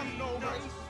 time, no race.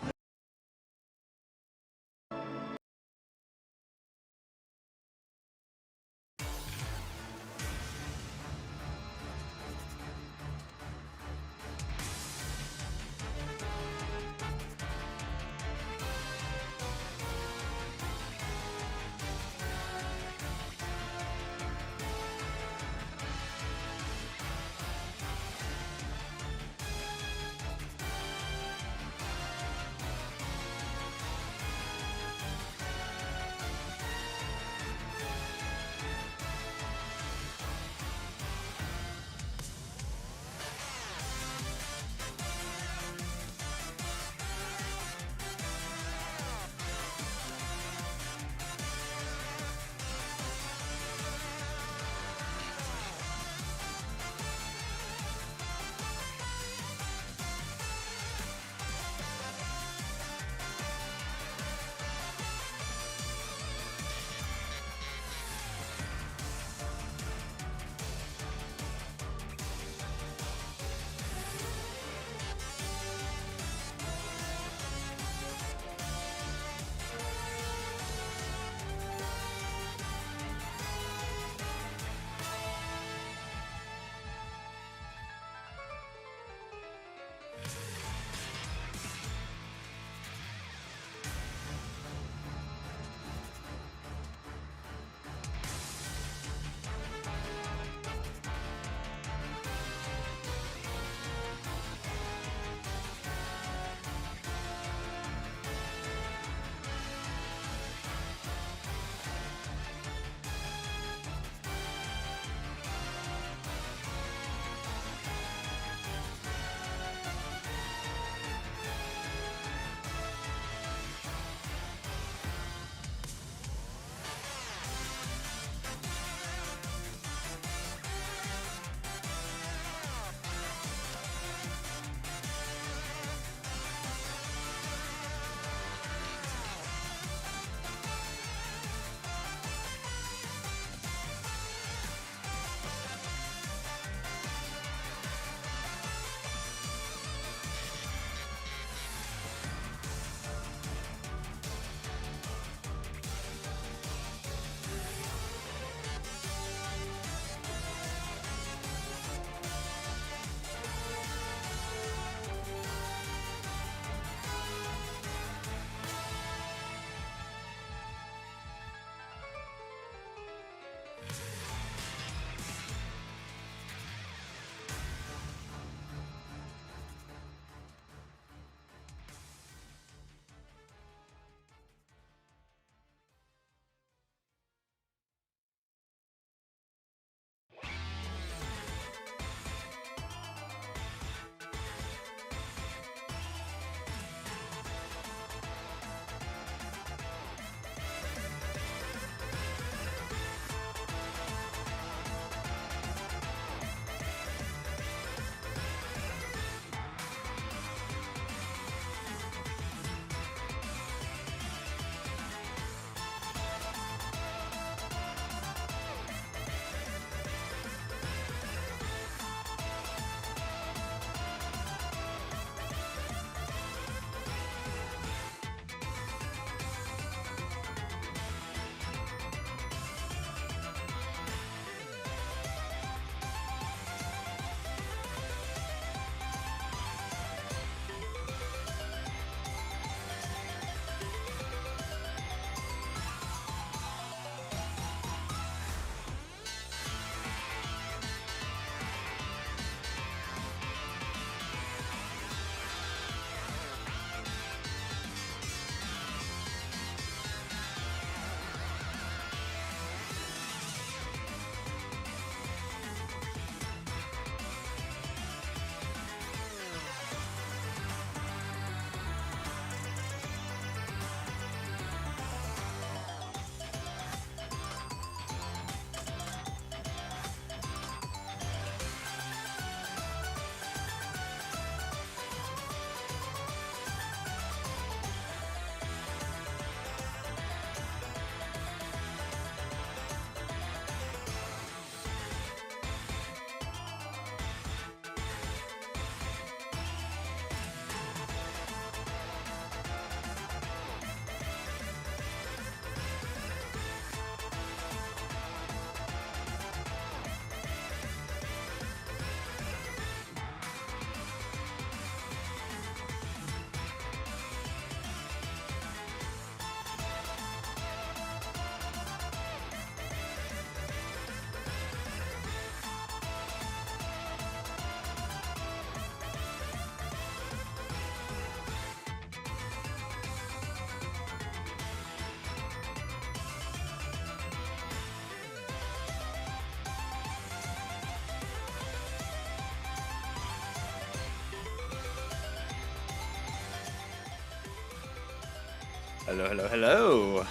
Hello, hello, hello.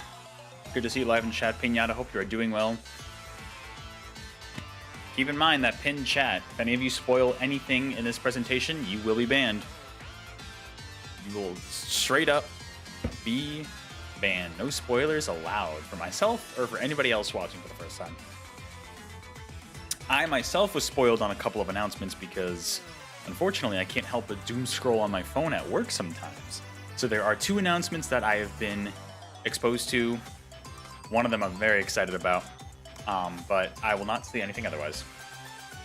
Good to see you live in chat, Pinata. Hope you are doing well. Keep in mind that pinned chat. If any of you spoil anything in this presentation, you will be banned. You will straight up be banned. No spoilers allowed for myself or for anybody else watching for the first time. I myself was spoiled on a couple of announcements because, unfortunately, I can't help but doom scroll on my phone at work sometimes. So there are two announcements that I have been exposed to. One of them I'm very excited about, but I will not say anything otherwise.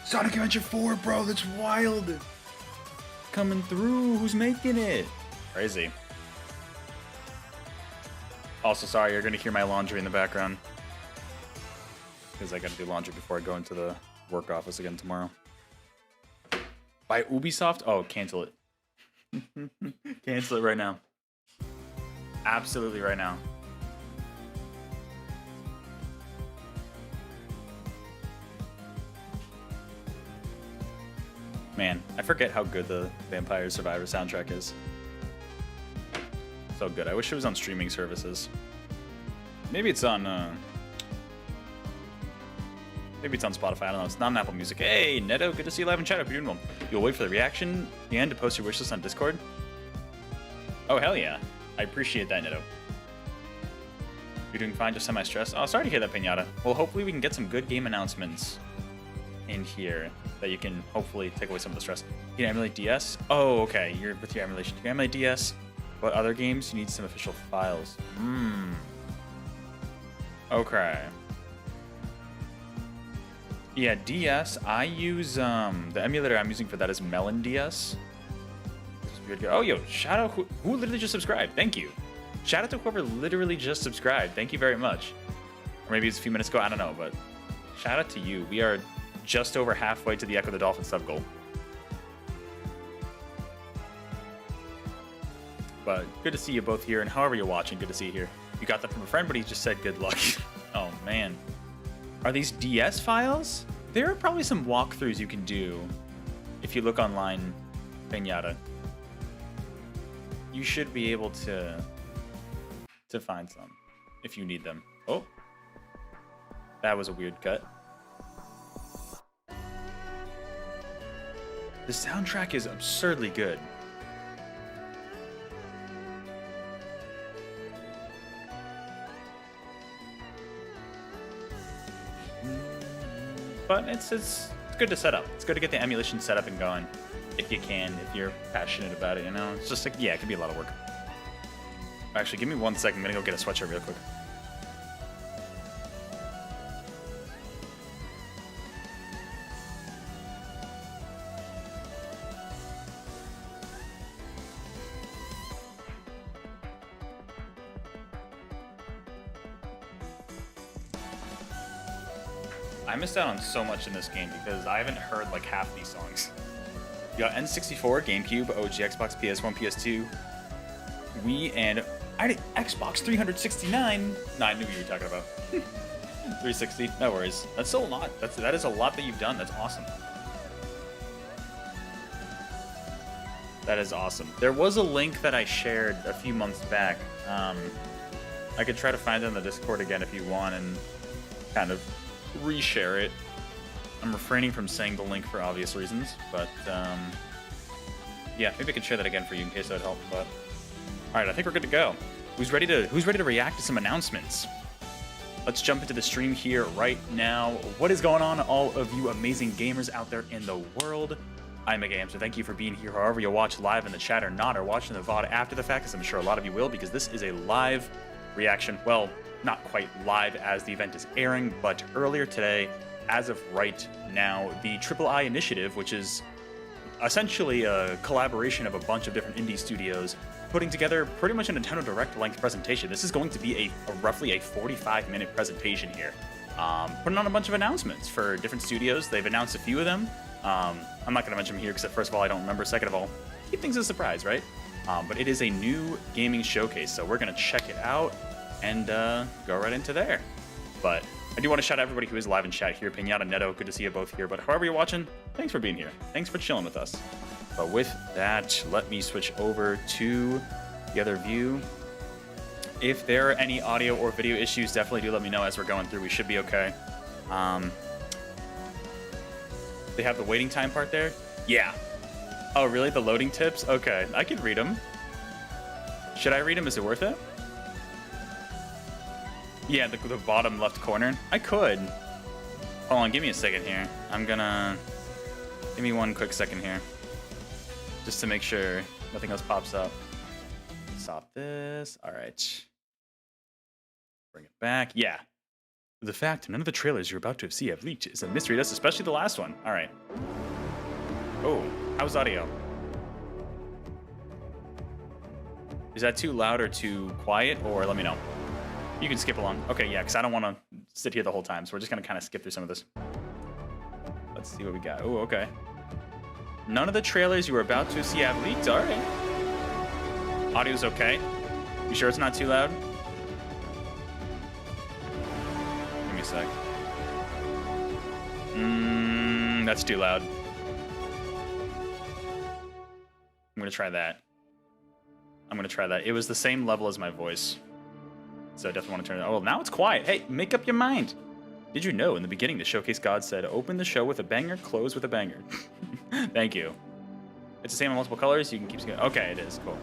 Sonic Adventure 4, bro, that's wild. Coming through, who's making it? Crazy. Also, sorry, you're gonna hear my laundry in the background, because I gotta do laundry before I go into the work office again tomorrow. By Ubisoft? Oh, cancel it. Cancel it right now. Absolutely right now. Man, I forget how good the Vampire Survivor soundtrack is. So good. I wish it was on streaming services. Maybe it's on maybe it's on Spotify. I don't know. It's not on Apple Music. Hey, Neto, good to see you live in chat. Hope you're doing well. You'll wait for the reaction at the end to post your wishlist on Discord? Oh, hell yeah. I appreciate that, Neto. You're doing fine, just semi-stressed. Oh, sorry to hear that, Pinata. Well, hopefully we can get some good game announcements in here that you can hopefully take away some of the stress. You can emulate DS? Oh, okay. You're with your emulation. You can emulate DS, but other games, you need some official files. Okay. Yeah, DS, I use, the emulator I'm using for that is Melon DS. Oh, yo, shout out who literally just subscribed. Thank you. Shout out to whoever literally just subscribed. Thank you very much. Or maybe it's a few minutes ago. I don't know, but shout out to you. We are just over halfway to the Echo the Dolphin sub goal. But good to see you both here, and however you're watching, good to see you here. You got that from a friend, but he just said good luck. Oh, man. Are these DS files? There are probably some walkthroughs you can do if you look online, Pinata. You should be able to find some if you need them. Oh, that was a weird cut. The soundtrack is absurdly good. But it's good to set up. It's good to get the emulation set up and going if you can, if you're passionate about it, you know? It's just like, yeah, it can be a lot of work. Actually, give me 1 second. I'm gonna go get a sweatshirt real quick. I missed out on so much in this game because I haven't heard like half these songs. You got N64, GameCube, OG Xbox, PS1, PS2, Wii, and I did Xbox 369. No, I knew you were talking about. 360. No worries. That's still a lot. That is a lot that you've done. That's awesome. That is awesome. There was a link that I shared a few months back. I could try to find it on the Discord again if you want and kind of reshare it. I'm refraining from saying the link for obvious reasons, but yeah, maybe I could share that again for you in case that would help. But all right, I think we're good to go. Who's ready to react to some announcements? Let's jump into the stream here right now. What is going on, all of you amazing gamers out there in the world? I'm MegaAmster, so thank you for being here, however you watch live in the chat or not, or watching the VOD after the fact, as I'm sure a lot of you will, because this is a live reaction. Well, not quite live as the event is airing, but earlier today, as of right now, the Triple I Initiative, which is essentially a collaboration of a bunch of different indie studios, putting together pretty much a Nintendo Direct length presentation. This is going to be roughly a 45-minute presentation here. Putting on a bunch of announcements for different studios. They've announced a few of them. I'm not going to mention them here because first of all, I don't remember. Second of all, keep things a surprise, right? But it is a new gaming showcase, so we're going to check it out and go right into there. But I do want to shout out everybody who is live in chat here. Pinata, Neto, good to see you both here. But however you're watching, thanks for being here. Thanks for chilling with us. But with that, let me switch over to the other view. If there are any audio or video issues, definitely do let me know as we're going through. We should be okay. They have the waiting time part there? Yeah. Oh, really? The loading tips? Okay, I can read them. Should I read them? Is it worth it? Yeah, the bottom left corner. I could. Hold on, give me a second here. I'm gonna... Give me one quick second here. Just to make sure nothing else pops up. Stop this. All right. Bring it back. Yeah. The fact none of the trailers you're about to see have leaked is a mystery to us, especially the last one. All right. Oh, how's audio? Is that too loud or too quiet? Or let me know. You can skip along. Okay, yeah, because I don't want to sit here the whole time. So we're just going to kind of skip through some of this. Let's see what we got. Oh, okay. None of the trailers you were about to see have leaked. All right. Audio's okay. You sure it's not too loud? Give me a sec. That's too loud. I'm going to try that. I'm going to try that. It was the same level as my voice. So I definitely want to turn it on. Oh, now it's quiet. Hey, make up your mind. Did you know in the beginning the Showcase God said, open the show with a banger, close with a banger? Thank you. It's the same in multiple colors. You can keep... Okay, it is. Cool.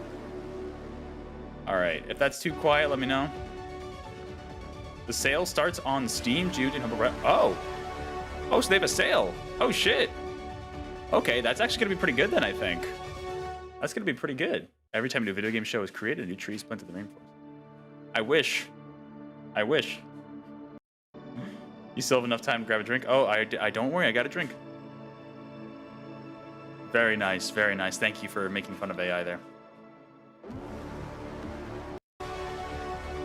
All right. If that's too quiet, let me know. The sale starts on Steam, June, and Humble Rep. Oh. Oh, so they have a sale. Oh, shit. Okay, that's actually going to be pretty good then, I think. That's going to be pretty good. Every time a new video game show is created, a new tree is planted in the rainforest. I wish. I wish. You still have enough time to grab a drink? Oh, I don't worry. I got a drink. Very nice. Very nice. Thank you for making fun of AI there.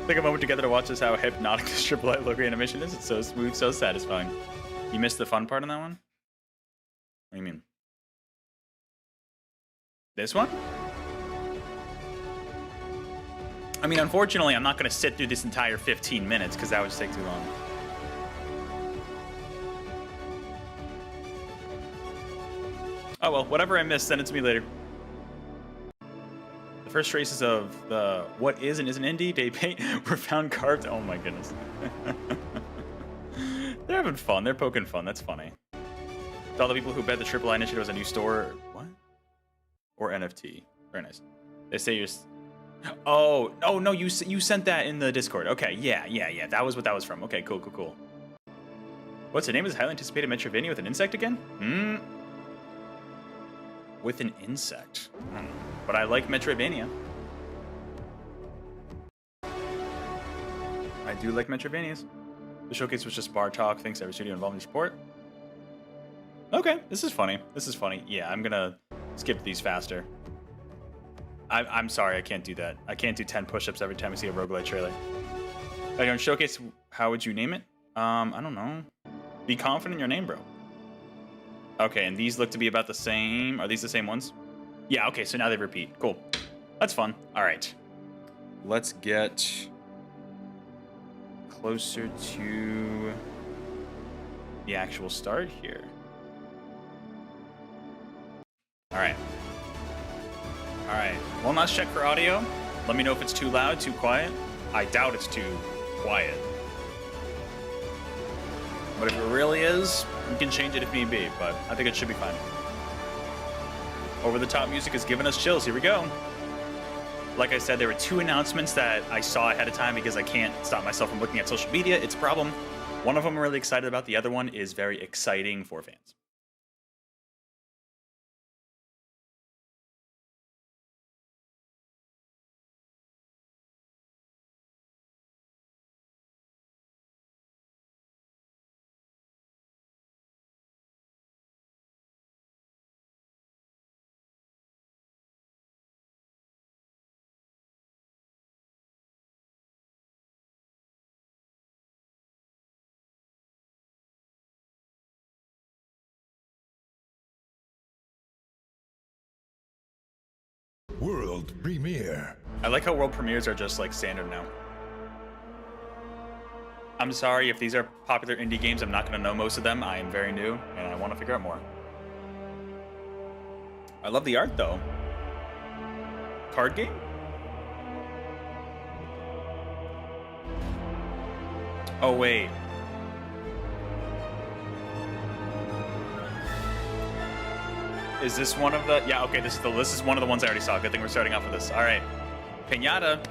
Take a moment together to watch this how hypnotic this AAA logo animation is. It's so smooth, so satisfying. You missed the fun part on that one? What do you mean? This one? I mean, unfortunately, I'm not going to sit through this entire 15 minutes because that would just take too long. Oh, well, whatever I missed, send it to me later. The first traces of the what is and isn't indie day paint were found carved. Oh, my goodness. They're having fun. They're poking fun. That's funny. To all the people who bet the AAA initiative was a new store. What? Or NFT. Very nice. They say you're... Oh no, you sent that in the Discord. Okay, yeah. That was what that was from. Okay, cool. What's the name of this highly anticipated Metroidvania with an insect again? With an insect. But I like Metroidvania. I do like Metroidvanias. The showcase was just bar talk. Thanks to every studio involved in your support. Okay, this is funny. Yeah, I'm gonna skip these faster. I'm sorry, I can't do that. I can't do 10 push-ups every time I see a roguelite trailer. Like on Showcase, how would you name it? I don't know. Be confident in your name, bro. Okay, and these look to be about the same. Are these the same ones? Yeah, okay, so now they repeat. Cool. That's fun. All right. Let's get closer to the actual start here. All right. Well, let's check for audio. Let me know if it's too loud, too quiet. I doubt it's too quiet. But if it really is, you can change it if need be, but I think it should be fine. Over-the-top music is giving us chills. Here we go. Like I said, there were 2 announcements that I saw ahead of time because I can't stop myself from looking at social media. It's a problem. One of them I'm really excited about. The other one is very exciting for fans. World premiere. I like how world premieres are just like standard now. I'm sorry if these are popular indie games, I'm not going to know most of them. I am very new and I want to figure out more. I love the art though. Card game? Oh, wait. Is this one of the... Yeah, okay, this is one of the ones I already saw. Good thing we're starting off with this. All right. Pinata.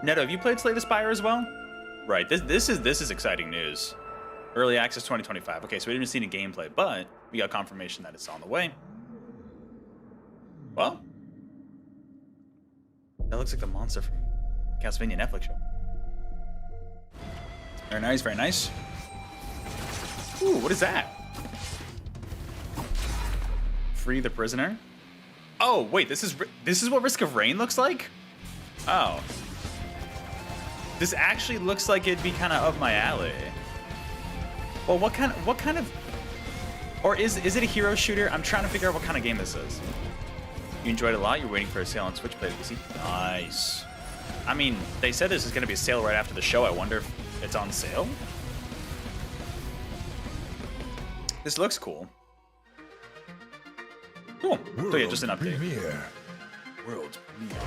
Neto, have you played Slay the Spire as well? Right, this is exciting news. Early access 2025. Okay, so we didn't see any gameplay, but we got confirmation that it's on the way. Well, that looks like the monster from Castlevania Netflix show. Very nice, very nice. Ooh, what is that? Free the prisoner. Oh, wait, this is what Risk of Rain looks like? Oh. This actually looks like it'd be kind of up my alley. Well, what kind of, or is it a hero shooter? I'm trying to figure out what kind of game this is. You enjoyed it a lot. You're waiting for a sale on Switch Play PC. Nice. I mean, they said this is going to be a sale right after the show. I wonder if it's on sale. This looks cool. Cool. So yeah, just an update. Premiere. World premiere.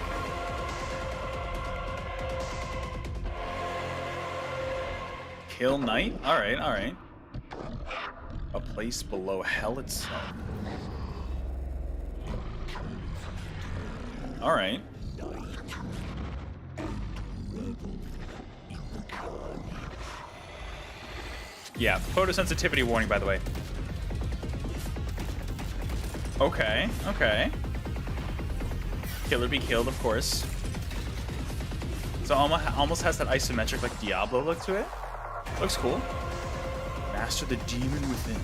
Kill Knight? Alright, alright. A place below hell itself. Alright. Yeah, photosensitivity warning, by the way. Okay, okay. Killer be killed, of course. So almost has that isometric, like, Diablo look to it. Looks cool. Master the demon within.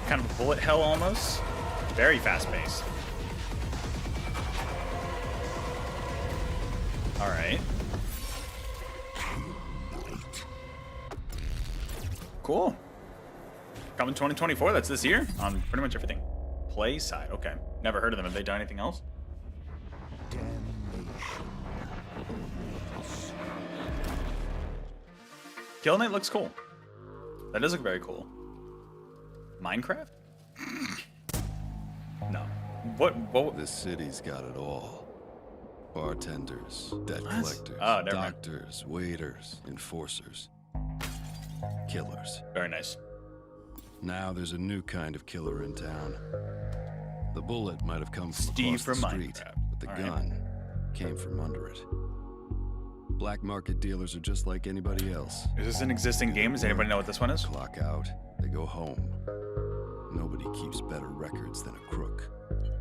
Kind of a bullet hell almost. Very fast paced. Alright. Cool. Coming 2024, that's this year on pretty much everything. Play side, okay. Never heard of them. Have they done anything else? Kill Knight looks cool. That does look very cool. Minecraft? No. What? This city's got it all. Bartenders, debt What? collectors, Oh, never mind. doctors, waiters, enforcers, killers. Very nice. Now there's a new kind of killer in town. The bullet might have come from Steve across from the street, Minecraft. but the All right. gun came from under it. Black market dealers are just like anybody else. Is this an existing game? Does anybody know what this one is? Clock out, they go home. Nobody keeps better records than a crook.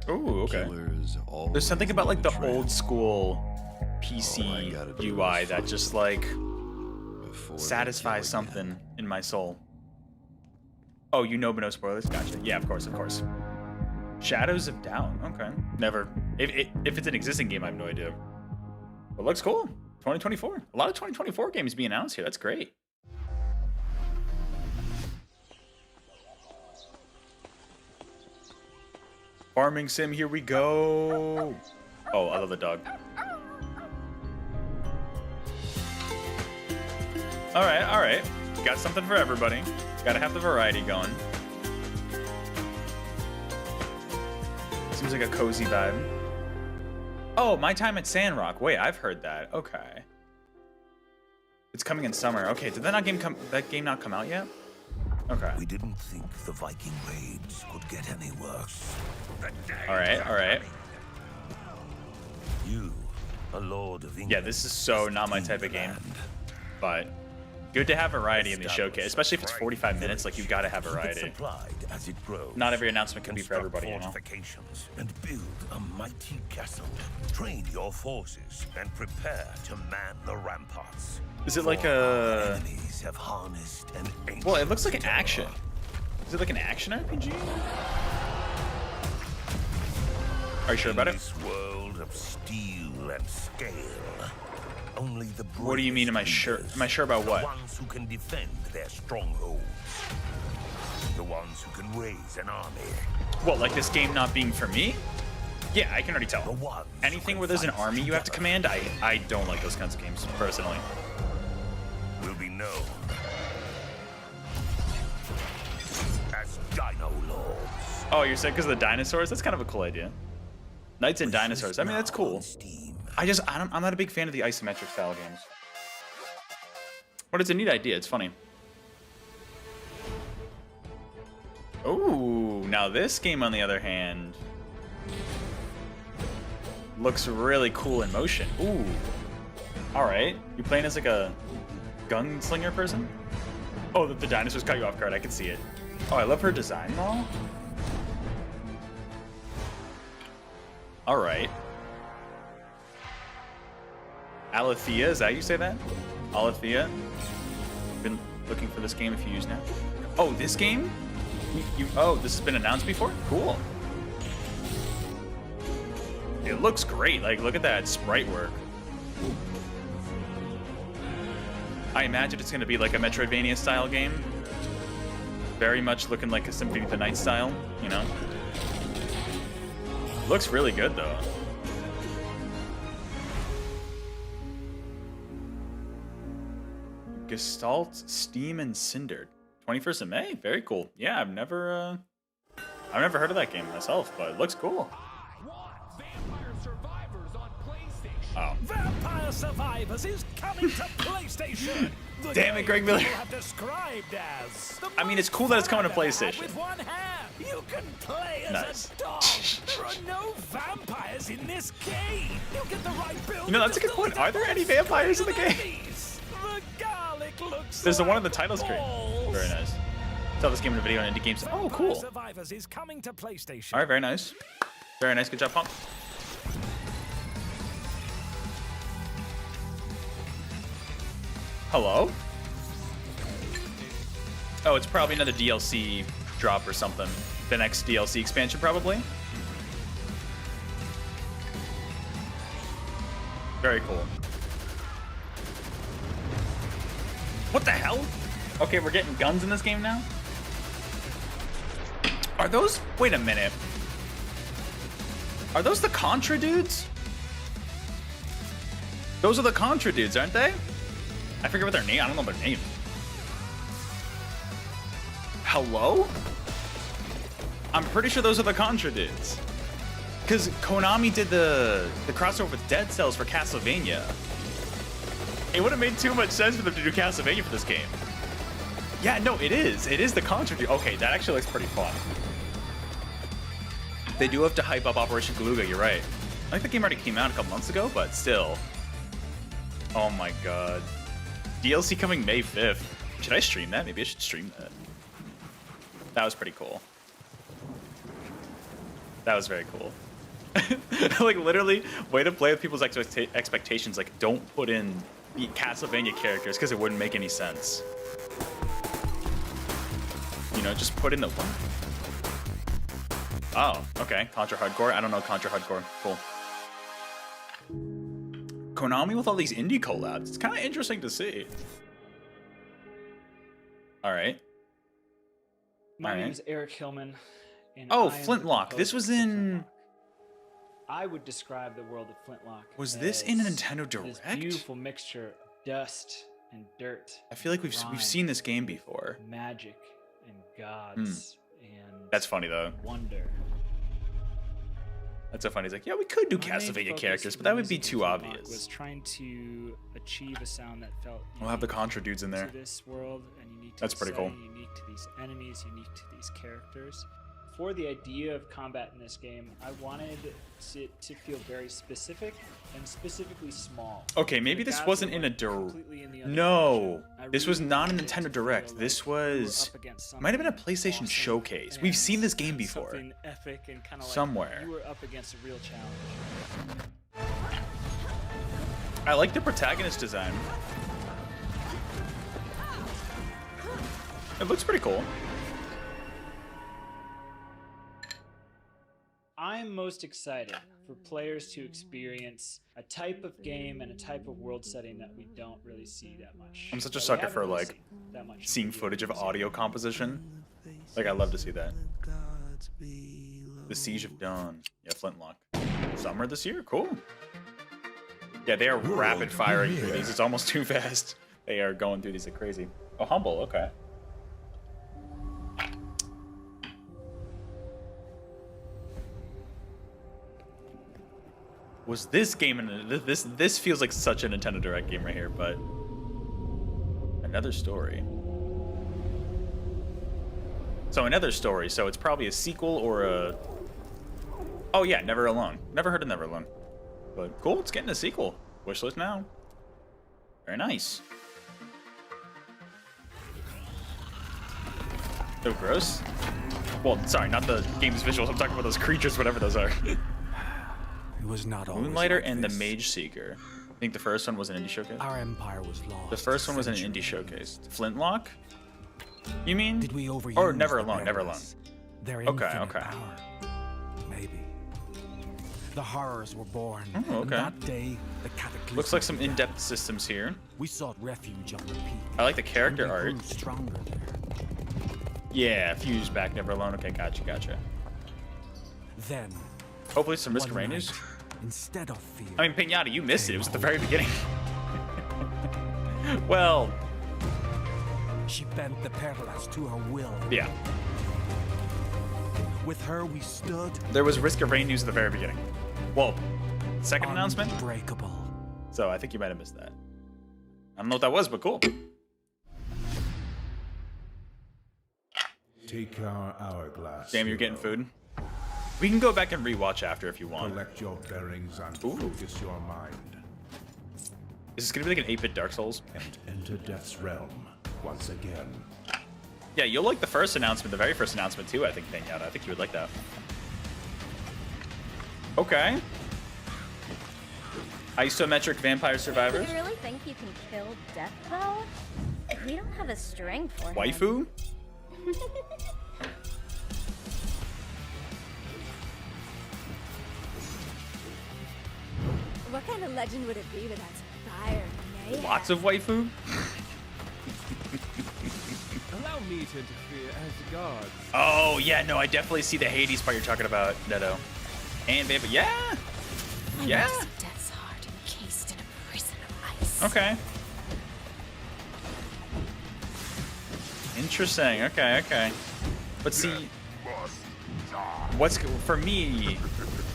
Ooh, okay. Killers, There's something about like the trail. old school All I PC gotta do UI is that just like Before they satisfies kill again. something in my soul. Oh, you know, but no spoilers. Gotcha. Yeah, of course, of course. Shadows of Doubt. Okay. Never. If it's an existing game, I have no idea. But looks cool. 2024. A lot of 2024 games being announced here. That's great. Farming sim, here we go. Oh, I love the dog. All right. Got something for everybody. Gotta have the variety going. Seems like a cozy vibe. Oh, My Time at Sandrock. Wait, I've heard that. Okay. It's coming in summer. Okay, did that game not come out yet? Okay. We didn't think the Viking raids could get any worse. All right. You, a lord of England. Yeah, this is so not my type of game, but good to have variety in the showcase, especially if it's 45 minutes. Like, you've got to have variety. Supplied as it grows. Not every announcement can be for Construct everybody, you know. fortifications and build a mighty castle. Train your forces and prepare to man the ramparts. Is it like For our a? enemies have harnessed an ancient Well, it looks like an terror. action. Is it like an action RPG? Are you sure about In it? this world of steel and scale, only the What do you mean, am I sure? bravest Am I sure about leaders, what? The ones who can defend their strongholds. The ones who can raise an army. What, like this game not being for me? Yeah, I can already The tell. ones who Anything can where there's an fight army you have to together command, I don't like those kinds of games, personally. will be known as Dino Lords. Oh, you're saying because of the dinosaurs? That's kind of a cool idea. Knights and dinosaurs. I mean, that's cool. On Steam. I'm not a big fan of the isometric style games. But it's a neat idea. It's funny. Ooh, now this game, on the other hand, looks really cool in motion. Ooh. Alright. You playing as like a gunslinger person? Oh, the dinosaurs caught you off guard. I can see it. Oh, I love her design though. Alright. Alethea, is that how you say that? Alethea? Been looking for this game a few years now. Oh, this game? Oh, this has been announced before? Cool. It looks great. Like, look at that sprite work. I imagine it's going to be like a Metroidvania style game. Very much looking like a Symphony of the Night style, you know? Looks really good, though. Gestalt, Steam, and Cindered. 21st of May? Very cool. Yeah, I've never heard of that game myself, but it looks cool. Vampire Survivors on PlayStation. Oh. Vampire Survivors is coming to PlayStation. The Damn it, Greg Miller. game people have described as the I mean, it's most cool that it's fun coming to I've ever had PlayStation. With one hand, you can play as Nice. a dog. There are no vampires in this game. You get the right build. You know, that's a good point. Are there any vampires in the game? The garlic looks There's the one on the like title screen. balls. Very nice. Saw this game in a video on Indie Games. Oh, Vampire cool. Survivors is coming to PlayStation. All right, very nice. Very nice. Good job, Pump. Hello? Oh, it's probably another DLC drop or something. The next DLC expansion, probably. Very cool. What the hell? Okay, we're getting guns in this game now? Are those... Wait a minute. Are those the Contra dudes? Those are the Contra dudes, aren't they? I forget what their name... I don't know their name. Hello? I'm pretty sure those are the Contra dudes. Because Konami did the crossover with Dead Cells for Castlevania. It would have made too much sense for them to do Castlevania for this game. Yeah, no, it is. It is the Contra dude. Okay, that actually looks pretty fun. They do have to hype up Operation Galuga, you're right. I think the game already came out a couple months ago, but still. Oh my god. DLC coming May 5th. Should I stream that? Maybe I should stream that. That was pretty cool. That was very cool. Like, literally, way to play with people's expectations. Like, don't put in the Castlevania characters because it wouldn't make any sense. You know, just put in the one. Oh, okay. Contra Hardcore. I don't know Contra Hardcore. Cool. Konami with all these indie collabs. It's kind of interesting to see. All right. My Alright. name is Eric Hillman. And Oh, I am the Flintlock. This composer was for in... Flintlock. I would describe the world of Flintlock. Was this in a as Nintendo This Direct? beautiful mixture of dust and dirt. I feel like we've rhyme, seen this game before. magic and gods and That's funny though. wonder. That's so funny. He's like, yeah, we could do My main Castlevania focus characters, for but that the would be music too in Flintlock obvious. Was trying to achieve a sound that felt. We'll have the unique Contra dudes in there. To this world and unique to That's the pretty cool. setting, unique to these enemies, unique to these characters. For the idea of combat in this game, I wanted it to feel very specific and specifically small. Okay, maybe The this gods wasn't were in a completely in the other No, direction. I this was really not a wanted it Nintendo to Direct. feel This like we were was... up against Might have been a something PlayStation awesome showcase. We've seen this game and before. something epic and kind of like Somewhere. you were up against a real challenge. I like the protagonist design. It looks pretty cool. I'm most excited for players to experience a type of game and a type of world setting that we don't really see that much. I'm such a that we sucker haven't for, really like, seen that much in Seeing video footage of games. audio composition. Like, I love to see that. The Siege of Dawn. Yeah, Flintlock. Summer this year? Cool. Yeah, they are World rapid firing through premiere. these. It's almost too fast. They are going through these like crazy. Oh, Humble. Okay. was this game, and this feels like such a Nintendo Direct game right here, but another story. So another story, so it's probably a sequel or a... Oh yeah, Never Alone. Never heard of Never Alone. But cool, it's getting a sequel. Wishlist now. Very nice. So gross. Well, sorry, not the game's visuals. I'm talking about those creatures, whatever those are. It was not always Moonlighter like and the this. Mage Seeker. I think the first one was an indie showcase. Our empire was lost. The first one was an indie centuries showcase. Flintlock? You mean? Did we overuse Or Never the Alone, Never Alone. Perilous? Their Okay, infinite okay. power? Maybe. The horrors were born. Oh, And okay. that day, the cataclysm Looks like some began. in-depth systems here. We sought refuge on the peak. I like the character and we art. grew stronger there. Yeah, a few years back, Never Alone. Okay, gotcha. Then, Hopefully some Risk of one Rain night, news. instead of fear, I mean, Pinata, you missed it. It was at the very beginning. Well, she bent the Perilous to her will. yeah. With her, we stood There was Risk of Rain news at the very beginning. Well, second announcement. unbreakable. So I think you might have missed that. I don't know what that was, but cool. Take our hourglass. Damn, you're getting hero. food. We can go back and rewatch after if you want. Collect your bearings and Ooh. focus your mind. Is this gonna be like an 8-bit Dark Souls? And enter Death's realm once again. Yeah, you'll like the first announcement, the very first announcement too, I think, Pinata. I think you would like that. Okay. Isometric Vampire Survivors. You really think you can kill death, though? We don't have a string for him. Waifu? What kind of legend would it be without fire and mayhem? Lots of waifu? Allow me to interfere as God. Oh, yeah, no, I definitely see the Hades part you're talking about, Neto. And Vampire, yeah! Yeah! I see death's heart encased in a prison of ice. Okay. Interesting. Okay. But see, for me,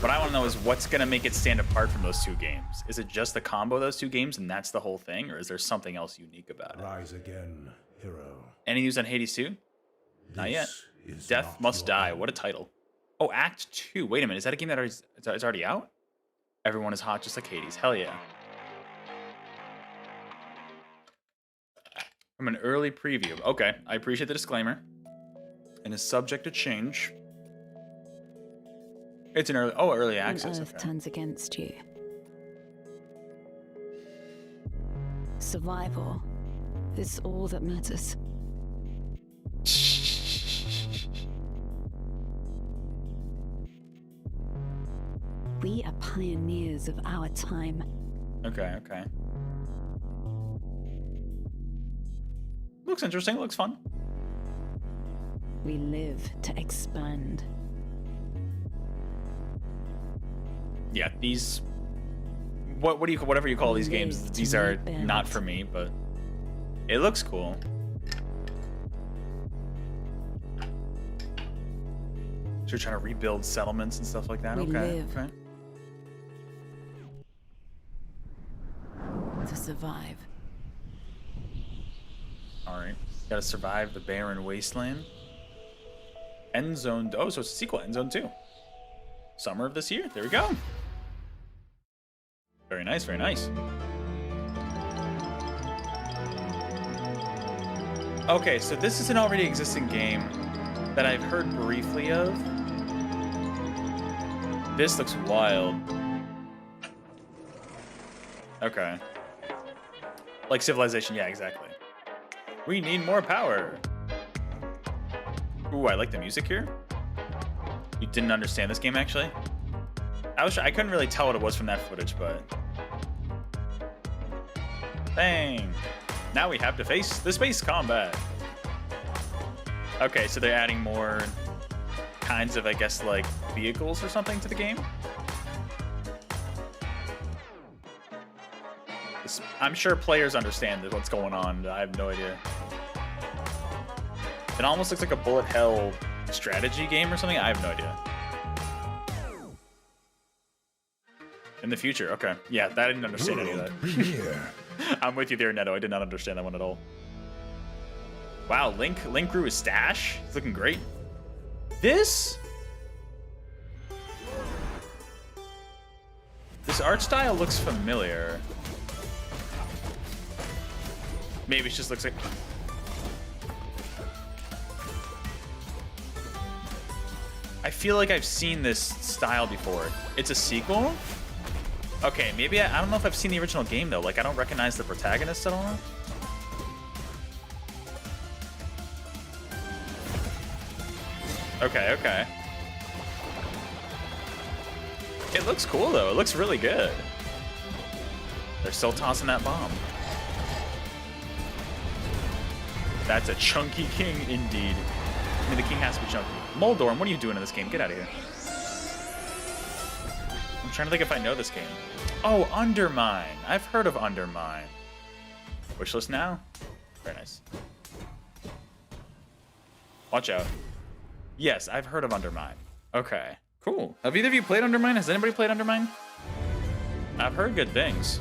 what I want to know is what's gonna make it stand apart from those two games. Is it just the combo of those two games and that's the whole thing, or is there something else unique about it? Rise again, hero. Any news on Hades 2? Not yet. This is Death not Must your Die. end. What a title. Oh, Act 2. Wait a minute. Is that a game that is already out? Everyone is hot just like Hades. Hell yeah. From an early preview. Okay, I appreciate the disclaimer. And is subject to change. It's an early access. Earth Okay. turns against you. Survival is all that matters. We are pioneers of our time. Okay. Looks interesting. Looks fun. We live to expand. Yeah, these. Whatever you call these games, Live to these are rebuild. not for me, but it looks cool. So you're trying to rebuild settlements and stuff like that. We Okay. live. Okay. To survive. All right. Got to survive the barren wasteland. End Zone. Oh, so it's a sequel. End Zone 2. Summer of this year. There we go. Very nice. Very nice. Okay, so this is an already existing game that I've heard briefly of. This looks wild. Okay. Like Civilization, yeah, exactly. We need more power. Ooh, I like the music here. You didn't understand this game, actually? I couldn't really tell what it was from that footage, but... Bang! Now we have to face the space combat. Okay, so they're adding more kinds of, I guess, like, vehicles or something to the game? I'm sure players understand what's going on. I have no idea. It almost looks like a bullet hell strategy game or something. I have no idea. In the future, okay. Yeah, I didn't understand any of that. Premiere. I'm with you there, Neto. I did not understand that one at all. Wow, Link grew his stash. It's looking great. This art style looks familiar. Maybe it just looks like... I feel like I've seen this style before. It's a sequel? Okay, maybe I don't know if I've seen the original game though. Like, I don't recognize the protagonist at all. Okay, okay. It looks cool though. It looks really good. They're still tossing that bomb. That's a chunky king indeed. I mean, the king has to be chunky. Moldorm, what are you doing in this game? Get out of here. I'm trying to think if I know this game. Oh, Undermine. I've heard of Undermine. Wishlist now? Very nice. Watch out. Yes, I've heard of Undermine. Okay, cool. Have either of you played Undermine? Has anybody played Undermine? I've heard good things.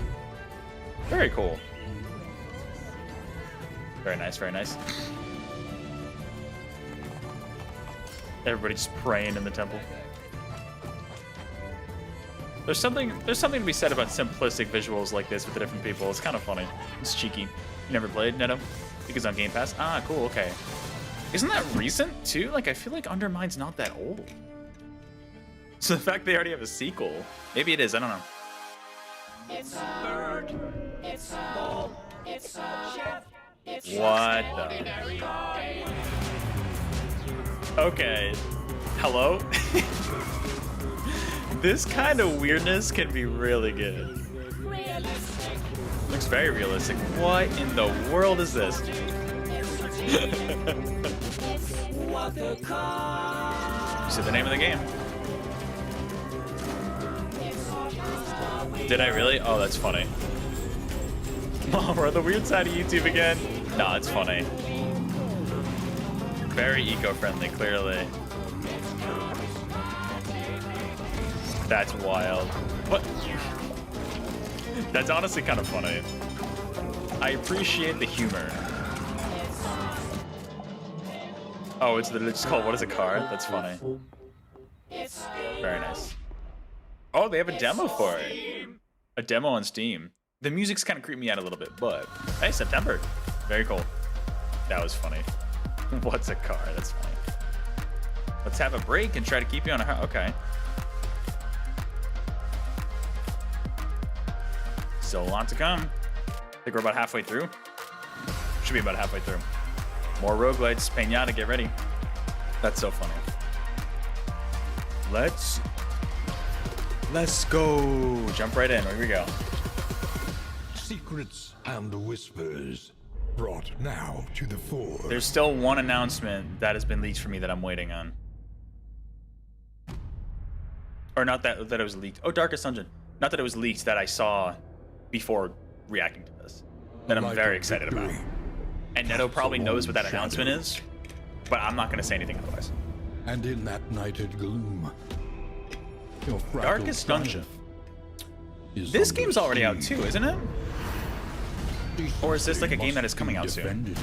Very cool. Very nice, very nice. Everybody's praying in the temple. There's something to be said about simplistic visuals like this with the different people. It's kind of funny. It's cheeky. You never played, Neto? Because on Game Pass? Ah, cool, okay. Isn't that recent, too? Like, I feel like Undermine's not that old. So the fact they already have a sequel, maybe it is, I don't know. It's a bird, it's a bull, it's a chef, it's what the? Okay. Hello? This kind of weirdness can be really good. Looks very realistic. What in the world is this? You said the name of the game. Did I really? Oh, that's funny. Oh, we're on the weird side of YouTube again. No, it's funny. Very eco-friendly, clearly. That's wild. What? That's honestly kind of funny. I appreciate the humor. Oh, it's just called, what is it, car? That's funny. Very nice. Oh, they have a demo for it. A demo on Steam. The music's kind of creeped me out a little bit, but hey, September. Very cool. That was funny. What's a car? That's funny. Let's have a break and try to keep you on a... Okay. Still a lot to come. I think we're about halfway through. Should be about halfway through. More roguelites. Pinata, get ready. That's so funny. Let's go. Jump right in. Here we go. Secrets and whispers brought now to the fore. There's still one announcement that has been leaked for me that I'm waiting on. Or not that it was leaked. Oh, Darkest Dungeon. Not that it was leaked, that I saw before reacting to this. That I'm very excited about. And Neto probably knows what that announcement is, but I'm not going to say anything otherwise. And in that nighted gloom, your Darkest Dungeon. This game's already out too, isn't it? Or is this like a game that is coming out soon?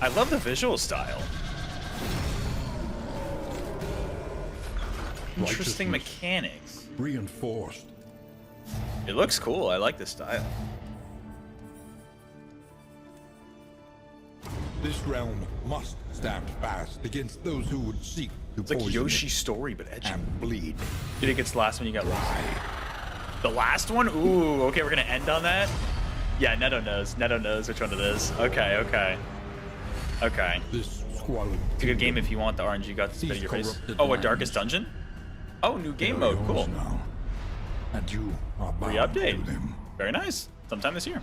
I love the visual style. Interesting mechanics. Reinforced. It looks cool. I like the style. This realm must stand fast against those who would seek to It's like poison Yoshi's Story, but edgy. and bleed. You think it's the last one you got lost? The last one? Ooh, okay, we're gonna end on that? Yeah, Neto knows. Neto knows which one it is. Okay, okay. Okay. This squalid It's a good game if you want the RNG got to spit in your face. Oh, a Darkest Dungeon? Oh, new game mode. Cool. Now, and you are bound Re-update. to them. Very nice. Sometime this year.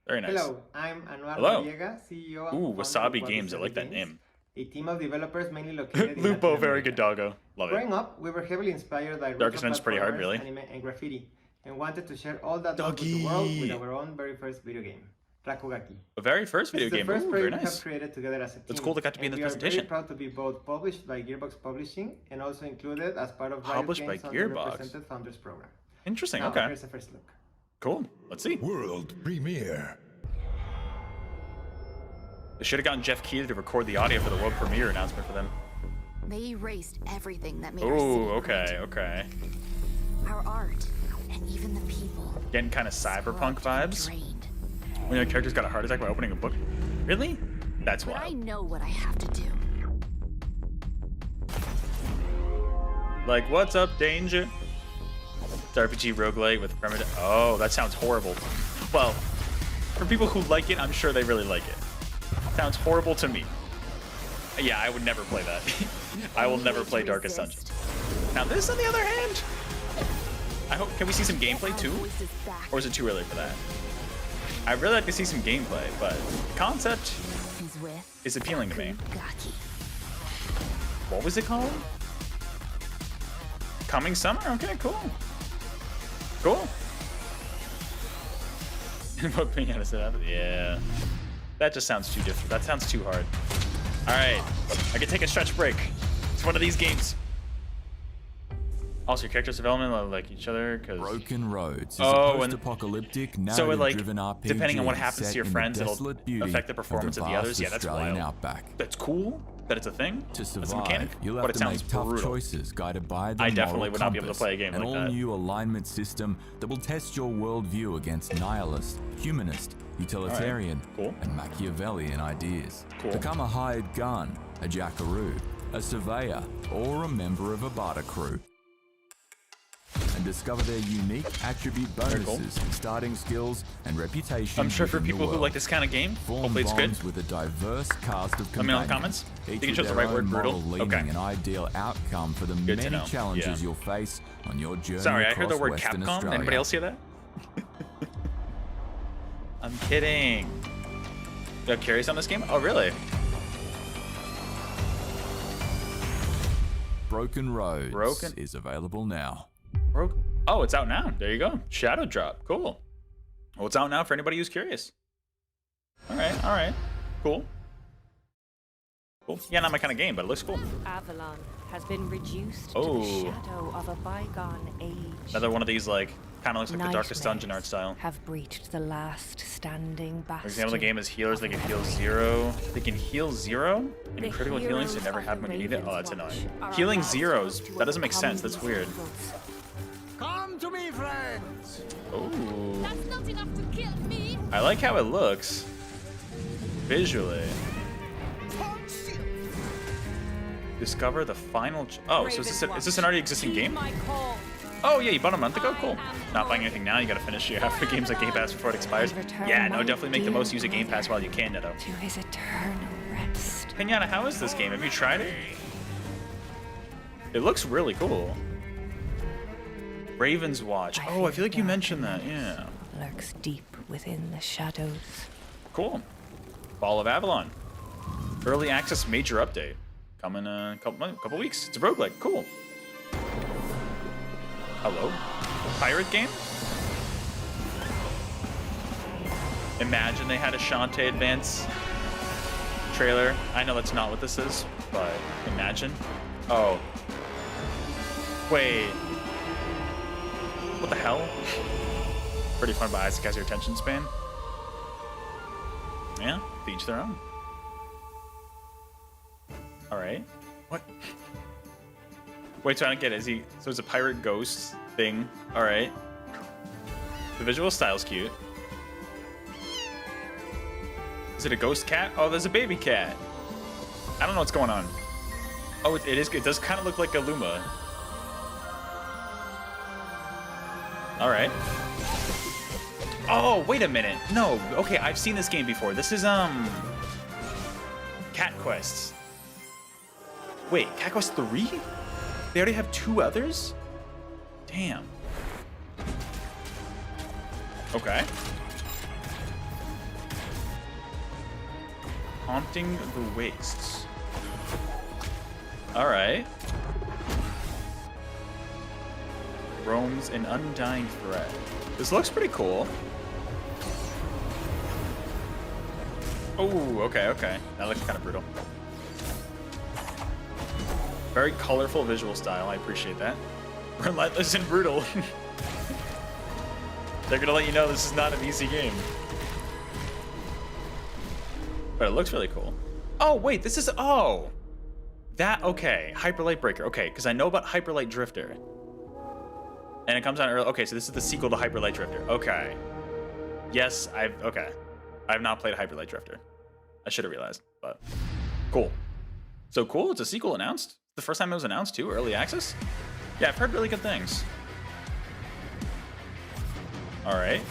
Very nice. Hello, I'm Anuar Hello. Noriega, CEO of Ooh, Wasabi Wonderful Games. I Wasabi like that Games, name. a team of developers mainly located in Lupo, Latin very America. good doggo. Love Growing it. up, we were heavily inspired by Darkest retro Dungeon's pretty hard, platformers, really. anime, and graffiti, and wanted to share all that love with the world with our own very first video game. Rakugaki. The very first video This is game. the first Ooh, very project we nice. have created together as a team. It's cool they got to be in and this we are presentation. very proud to be both published by Gearbox Publishing and also included as part of Riot Published by Games' Gearbox. Underrepresented Founders Program. Interesting. Now, Okay. here's the first look. Cool. Let's see. World premiere. They should have gotten Jeff Keighley to record the audio for the world premiere announcement for them. They erased everything that made our Ooh, city okay, great. okay. Our art, and even the people. Getting kind of cyberpunk vibes. Drained. When your character's got a heart attack by opening a book. Really? That's But I wild. know what I have to do. Like, what's up, danger? It's RPG roguelite with primitive. Oh, that sounds horrible. Well, for people who like it, I'm sure they really like it. Sounds horrible to me. Yeah, I would never play that. I will never play Darkest Dungeon. Now this, on the other hand, I hope. Can we see some gameplay too, or is it too early for that? I really like to see some gameplay, but the concept is appealing to me. What was it called? Coming summer? Okay, cool. Cool. What Pinata said? Yeah. That just sounds too different. That sounds too hard. Alright. I can take a stretch break. It's one of these games. Also, your character's development like each other, because Broken Roads is oh, a post-apocalyptic, so it, like, narrative-driven RPG depending on what happens set to your in friends, the it'll desolate beauty affect the performance of the vast others. Yeah, that's Australian wild. outback. That's cool that it's a thing. To That's a survive, mechanic, you'll have but it to sounds make tough brutal. choices guided by the I definitely moral would not be able to compass, play a game an like that. all-new alignment system that will test your worldview against nihilist, humanist, utilitarian, and Machiavellian ideas. Cool. Become a hired gun, a jackaroo, a surveyor, or a member of a barter crew. And discover their unique attribute bonuses, starting skills, and reputation. I'm sure for within the people who world. like this kind of game, Form hopefully it's good. bonds with a diverse cast of Let me know in the companions, comments. each You can with choose the their right word, own brutal. moral leaning Okay. and ideal outcome for the Good to many know. challenges Yeah. you'll face on your journey Sorry, I heard the across word Western Capcom. Australia. Anybody else hear that? I'm kidding. You're curious on this game? Oh, really? Broken Roads is available now. Oh, it's out now. There you go. Shadow Drop. Cool. Well, it's out now for anybody who's curious. All right. Cool. Cool. Yeah, not my kind of game, but it looks cool. Avalon has been reduced to Oh. the shadow of a bygone age. Another one of these, like, kind of looks like the Darkest Nightmares Dungeon art style. have breached the last standing For bastion. example, the game is healers. They can heal 0. They can heal 0? And The critical healings they heroes never of have the when you need it? Oh, that's Ravens annoying. Watch are Healing allowed 0s? to That doesn't make overcome sense. That's these weird. evils. Come to me, friends. Ooh. That's not enough to kill me. I like how it looks. Visually. Discover the final... Oh, so is this an already existing game? Oh, yeah, you bought a month ago? Cool. Not buying anything now, you gotta finish your half the games like Game Pass before it expires. Yeah, no, definitely make the most use of Game Pass while you can, Neto. To his eternal rest. Pinata, how is this game? Have you tried it? It looks really cool. Raven's Watch. Oh, I feel like you mentioned that, yeah. Lurks deep within the shadows. Cool. Fall of Avalon. Early access major update. Coming in a couple weeks. It's a roguelike. Cool. Hello? Pirate game? Imagine they had a Shantae Advance trailer. I know that's not what this is, but imagine. Oh. Wait. What the hell? Pretty fun, but Isaac has your attention span. Yeah, to each their own. Alright. What? Wait, so I don't get it. So it's a pirate ghost thing. Alright. The visual style's cute. Is it a ghost cat? Oh, there's a baby cat. I don't know what's going on. Oh, it does kind of look like a Luma. Alright. Oh, wait a minute. No, okay, I've seen this game before. This is, Cat Quest. Wait, Cat Quest 3? They already have 2 others? Damn. Okay. Haunting the Wastes. Alright. Roams an undying threat. This looks pretty cool. Oh, okay, okay. That looks kind of brutal. Very colorful visual style. I appreciate that. Relentless and brutal. They're gonna let you know this is not an easy game. But it looks really cool. Oh, wait, this is... Oh! That... Okay. Hyper Light Breaker. Okay, because I know about Hyper Light Drifter. And it comes out early. Okay, so this is the sequel to Hyper Light Drifter. Okay. Yes, Okay. I have not played Hyper Light Drifter. I should have realized, but... Cool. So cool, it's a sequel announced. The first time it was announced, too. Early access? Yeah, I've heard really good things. Alright.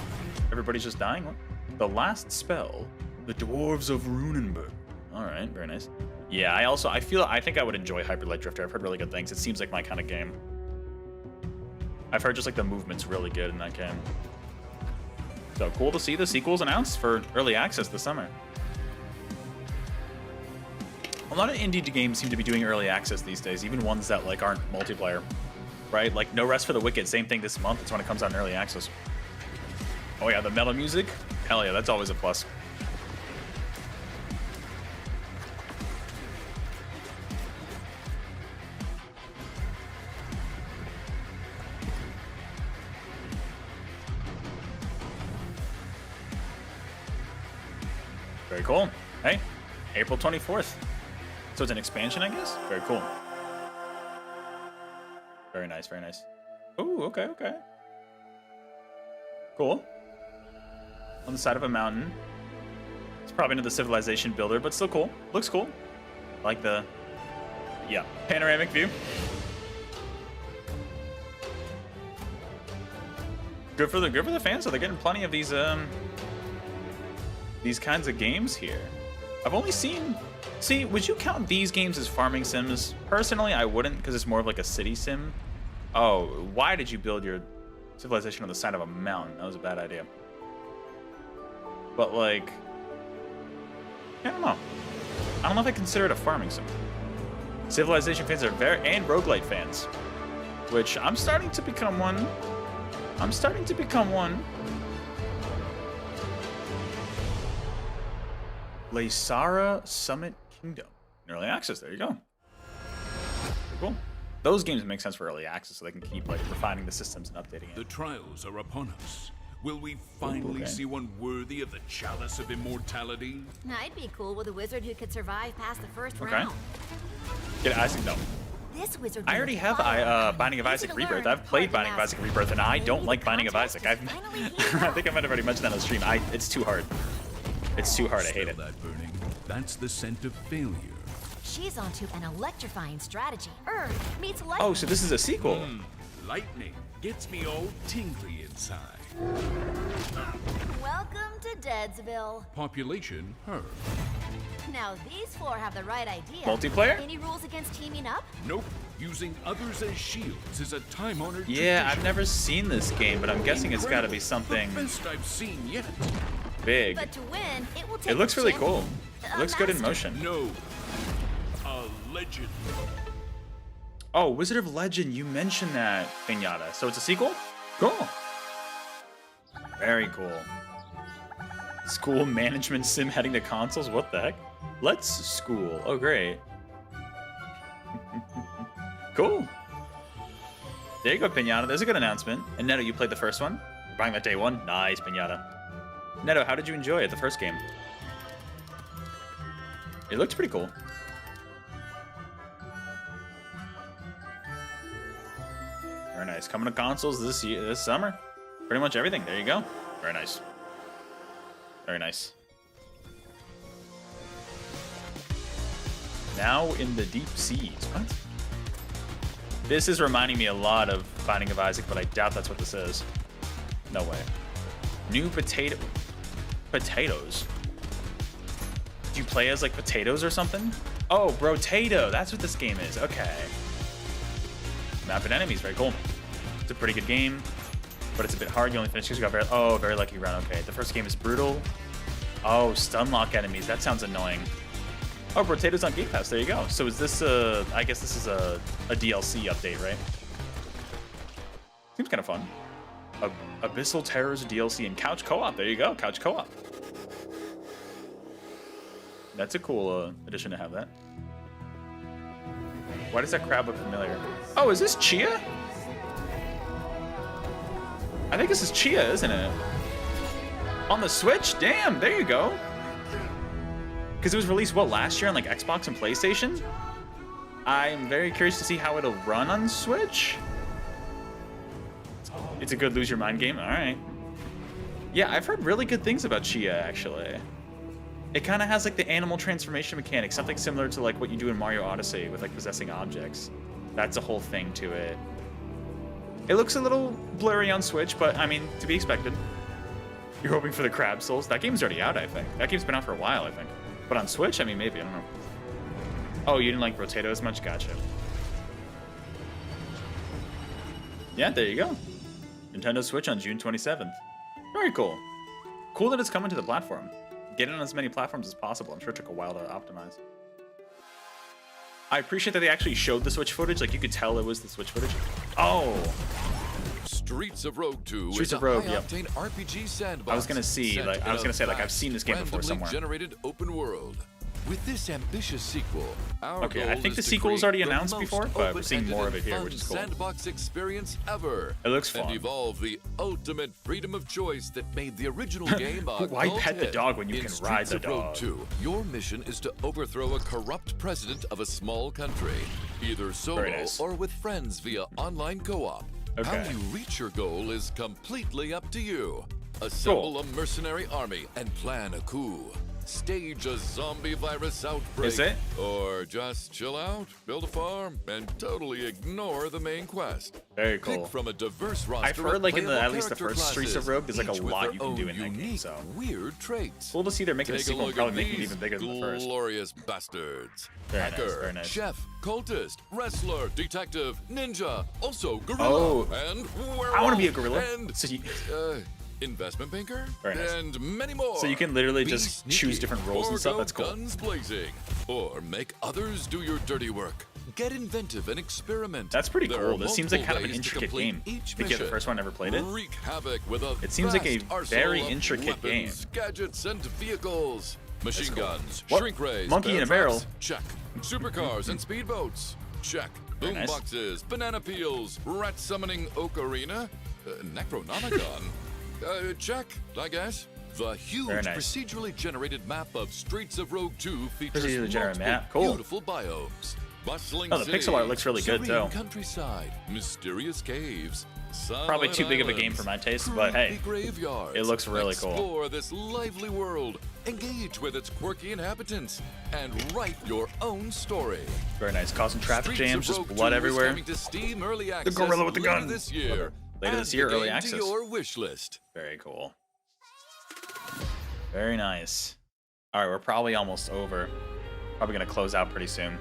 Everybody's just dying. What? The last spell. The Dwarves of Runenburg. Alright, very nice. Yeah, I think I would enjoy Hyper Light Drifter. I've heard really good things. It seems like my kind of game. I've heard just like the movement's really good in that game. So cool to see the sequels announced for early access this summer. A lot of indie games seem to be doing early access these days, even ones that like aren't multiplayer, right? Like No Rest for the Wicked, same thing this month. It's when it comes out in early access. Oh yeah, the metal music? Hell yeah, that's always a plus. Very cool. Hey, April 24th. So it's an expansion, I guess? Very cool. Very nice, very nice. Ooh, okay, okay. Cool. On the side of a mountain. It's probably into the Civilization builder, but still cool. Looks cool. Like the, yeah, panoramic view. Good for the fans, so they're getting plenty of these kinds of games here. I've only seen... See, would you count these games as farming sims? Personally, I wouldn't, because it's more of like a city sim. Oh, why did you build your civilization on the side of a mountain? That was a bad idea. But like... I don't know. I don't know if I consider it a farming sim. Civilization fans are and roguelite fans. Which, I'm starting to become one. I'm starting to become one. Laysara Summit Kingdom. Early access, there you go. Very cool. Those games make sense for early access so they can keep like refining the systems and updating it. The trials are upon us. Will we finally see one worthy of the Chalice of Immortality? I'd be cool with a wizard who could survive past the first round. Get Isaac, no. This wizard I already have Binding of Isaac Rebirth. I've played Binding of Isaac Rebirth, and I don't like Binding of Isaac. I think I might have already mentioned that on stream. It's too hard. It's too hard. I hate it. That burning. That's the scent of failure. She's onto an electrifying strategy. Earth meets lightning. Oh, so this is a sequel. Lightning gets me all tingly inside. Welcome to Deadsville. Population her. Now these four have the right idea. Multiplayer? Any rules against teaming up? Nope. Using others as shields is a time-honored Yeah, tradition. I've never seen this game, but I'm guessing it's got to be something The best I've seen yet. big. But to win, it will take It looks a really champion. cool. It looks good in motion. No. A legend. Oh, Wizard of Legend, you mentioned that, Pinata. So it's a sequel? Cool. Very cool. School management sim heading to consoles? What the heck? Let's School. Oh, great. Cool. There you go, Pinata. There's a good announcement. And Neto, you played the first one? You're buying that day one? Nice, Pinata. Neto, how did you enjoy it, the first game? It looked pretty cool. Very nice. Coming to consoles this summer. Pretty much everything. There you go. Very nice. Very nice. Now in the deep seas. What? This is reminding me a lot of Binding of Isaac, but I doubt that's what this is. No way. New potatoes. Do you play as like potatoes or something? Oh, Brotato. That's what this game is. Okay. Map and enemies. Very cool. It's a pretty good game, but it's a bit hard. You only finish because you got very lucky round. Okay. The first game is brutal. Oh, stun lock enemies. That sounds annoying. Oh, Brotato's on Game Pass. There you go. So is this I guess this is a DLC update, right? Seems kind of fun. Abyssal Terrors DLC and couch co-op. There you go. Couch co-op. That's a cool addition to have that. Why does that crab look familiar? Oh, is this Chia? I think this is Chia, isn't it? On the Switch? Damn, there you go. Because it was released, what, last year on like Xbox and PlayStation? I'm very curious to see how it'll run on Switch. It's a good lose your mind game? Alright. Yeah, I've heard really good things about Chia, actually. It kind of has like the animal transformation mechanic, something similar to like what you do in Mario Odyssey with like possessing objects. That's a whole thing to it. It looks a little blurry on Switch, but I mean, to be expected. You're hoping for the Crab Souls? That game's already out, I think. That game's been out for a while, I think. But on Switch, I mean, maybe, I don't know. Oh, you didn't like Rotato as much? Gotcha. Yeah, there you go. Nintendo Switch on June 27th. Very cool. Cool that it's coming to the platform. Get it on as many platforms as possible. I'm sure it took a while to optimize. I appreciate that they actually showed the Switch footage. Like, you could tell it was the Switch footage. Oh! Streets of Rogue 2 Streets is of Rogue, a yep. RPG sandbox. I was gonna see, like, I was gonna say, like, I've seen this game before randomly somewhere. generated open world. With this ambitious sequel, our Okay, goal I think is the to sequel was already create the announced most before, but we're seeing open-ended more of it and here, fun which is cool. Sandbox experience ever. It looks fun. And evolve the ultimate freedom of choice that made the original game a Why cult pet the hit. dog when you In can Streets ride the of Rogue dog? 2, your mission is to overthrow a corrupt president of a small country, either solo Very nice. or with friends via online co-op. How Okay. you reach your goal is completely up to you. Assemble a mercenary army and plan a coup. Stage a zombie virus outbreak. Is it? Or just chill out, build a farm, and totally ignore the main quest. Very cool. Pick from a diverse roster I've heard, like, in the, playable at least the character first Streets of classes, Rogue, there's like a each with lot their you can own do in that game, unique, so. weird traits. Cool to see they're making a Take sequel and look probably at making it these even bigger than the first. glorious bastards. Very nice, Hacker, very nice. chef, cultist, wrestler, detective, ninja, also gorilla, Oh. and I want to be a werewolf, gorilla. and So you, investment banker, Very nice. and many more. So you can literally Be just sneaky choose different roles or and stuff. go That's cool. Guns blazing, or make others do your dirty work. Get inventive and experiment. That's pretty There cool. are This seems like multiple kind of an ways to intricate complete game. each I think you're the mission. first one I ever played it. Wreak havoc with a It seems like a vast arsenal very of intricate weapons, gadgets, and vehicles. Machine cool. guns, What? shrink rays, Monkey in a bear barrel. traps, check. Supercars and speedboats, check. Very Boom nice. boxes, banana peels, rat summoning ocarina, Necronomicon. Check, I guess. The huge Very nice. procedurally generated map of Streets of Rogue 2 features Procedurally generated multiple map, cool. beautiful biomes. Bustling Oh, the cities, pixel art looks really good, serene too. countryside, mysterious caves. Probably too big of a game islands, for my taste, but hey, creepy graveyards. it looks really cool. Explore this lively world, engage with its quirky inhabitants, and write your own story. Very nice. Causing traffic Streets jams, of just Rogue blood 2 is everywhere. coming to Steam Early Access gorilla with the later gun. this year. Later Add this year, the early game access. to your wish list. Very cool. Very nice. All right, we're probably almost over. Probably gonna close out pretty soon.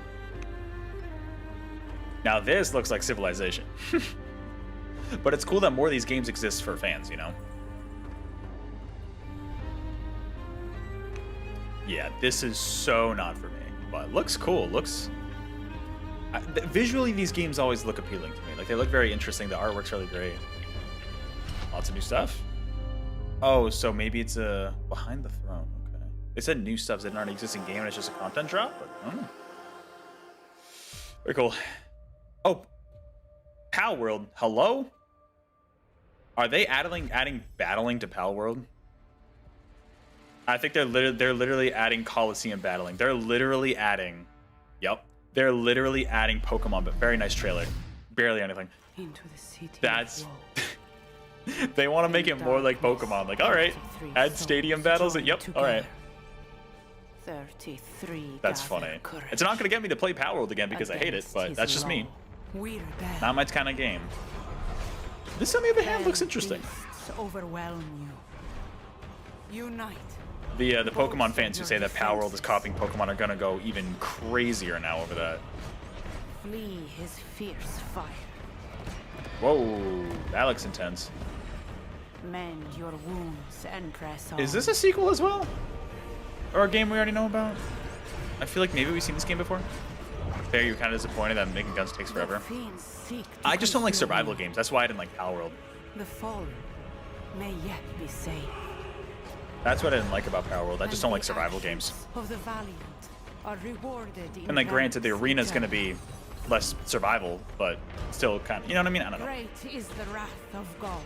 Now this looks like Civilization. But it's cool that more of these games exist for fans, you know? Yeah, this is so not for me, but looks cool. Looks... visually, these games always look appealing to me. Like, they look very interesting. The artwork's really great. Lots of new stuff. Oh, so maybe it's a Behind the Throne. Okay. They said new stuff's in an existing game and it's just a content drop, but I don't know. Very cool. Oh, Pal World. Hello? Are they adding battling to Pal World? I think they're literally adding Coliseum battling. They're literally adding. Yep. They're literally adding Pokemon, but very nice trailer. Barely anything. Into the city. That's. They want to make it more like Pokemon. Like, all right, add stadium battles. Yep. All right. 33. That's funny. It's not gonna get me to play Pal World again because I hate it, but that's just me. Not my kind of game. This, on the other hand, looks interesting. Overwhelm you. Unite. The Pokemon fans who say that Pal World is copying Pokemon are gonna go even crazier now over that. Flee his fierce fire. Whoa, that looks intense. Mend your wounds and press on. Is this a sequel as well? Or a game we already know about? I feel like maybe we've seen this game before. Fair, you're kind of disappointed that making guns takes forever. I just don't like survival games. That's why I didn't like Pal World. The fallen may yet be saved. That's what I didn't like about Power World. I just don't like survival games. Of the valiant are rewarded in And then granted, the arena is going to be less survival, but still kind of, you know what I mean? I don't know. Great is the wrath of God,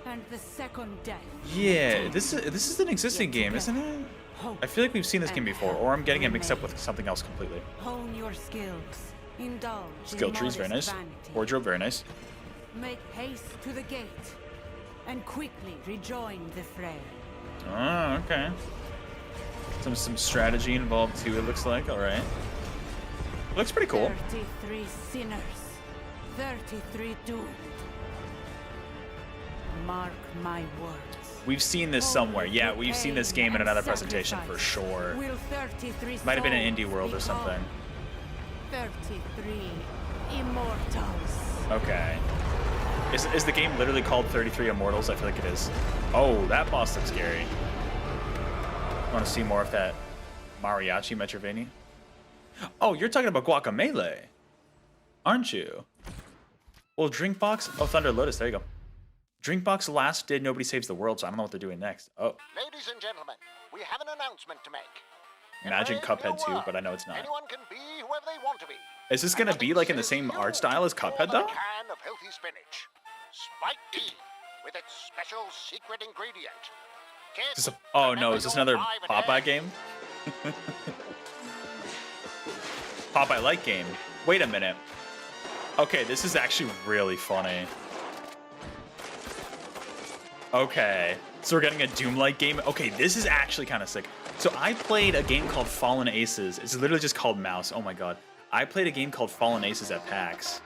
and the second death. Yeah, this is an existing game, isn't it? I feel like we've seen this game before, or I'm getting it mixed up with something else completely. Hone your skills. Indulge Skill in trees, very nice. modest vanity. Wardrobe, very nice. Make haste to the gate, and quickly rejoin the fray. Oh, okay. Some strategy involved too, it looks like. All right. Looks pretty cool. 33 sinners, 33 doomed. Mark my words. We've seen this somewhere. Yeah, we've seen this game in another presentation for sure. Will 33 Might have been an souls Indie World or become something. 33 immortals. Okay. Is the game literally called 33 Immortals? I feel like it is. Oh, that boss looks scary. Want to see more of that Mariachi Metroidvania? Oh, you're talking about Guacamelee, aren't you? Well, Drinkbox. Oh, Thunder Lotus. There you go. Drinkbox last did Nobody Saves the World, so I don't know what they're doing next. Oh. Ladies and gentlemen, we have an announcement to make. Imagine Cuphead too, but I know it's not. Anyone can be whoever they want to be. Is this gonna be like in the same art style as Cuphead though? Can of healthy spinach. Spike tea with its special secret ingredient. Is this oh no, is this another Popeye game? Popeye-like game. Wait a minute. Okay, this is actually really funny. Okay, so we're getting a Doom-like game. Okay, this is actually kind of sick. So I played a game called Fallen Aces. It's literally just called Mouse. Oh my god. I played a game called Fallen Aces at PAX.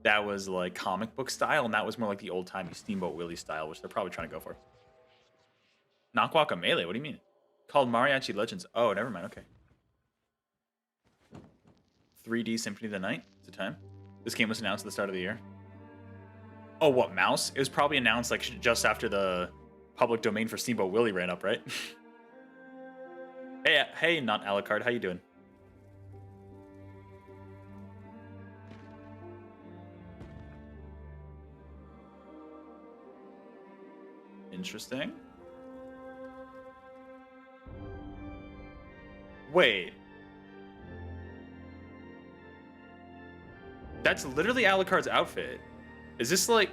That was like comic book style, and that was more like the old-timey Steamboat Willie style, which they're probably trying to go for. Not Guacamelee, what do you mean? Called Mariachi Legends. Oh, never mind, okay. 3D Symphony of the Night, it's the time. This game was announced at the start of the year. Oh, what, Mouse? It was probably announced like just after the public domain for Steamboat Willie ran up, right? Hey, not Alucard, how you doing? Interesting. Wait. That's literally Alucard's outfit. Is this like...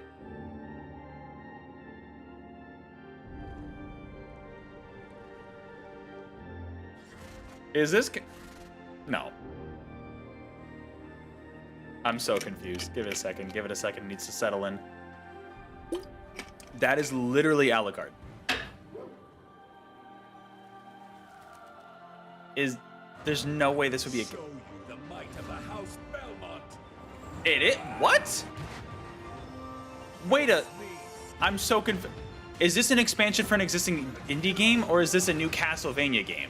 Is this... No. I'm so confused. Give it a second. Give it a second. It needs to settle in. That is literally Alucard. There's no way this would be a... The might of the House Belmont. What? Wait I'm so confused. Is this an expansion for an existing indie game, or is this a new Castlevania game?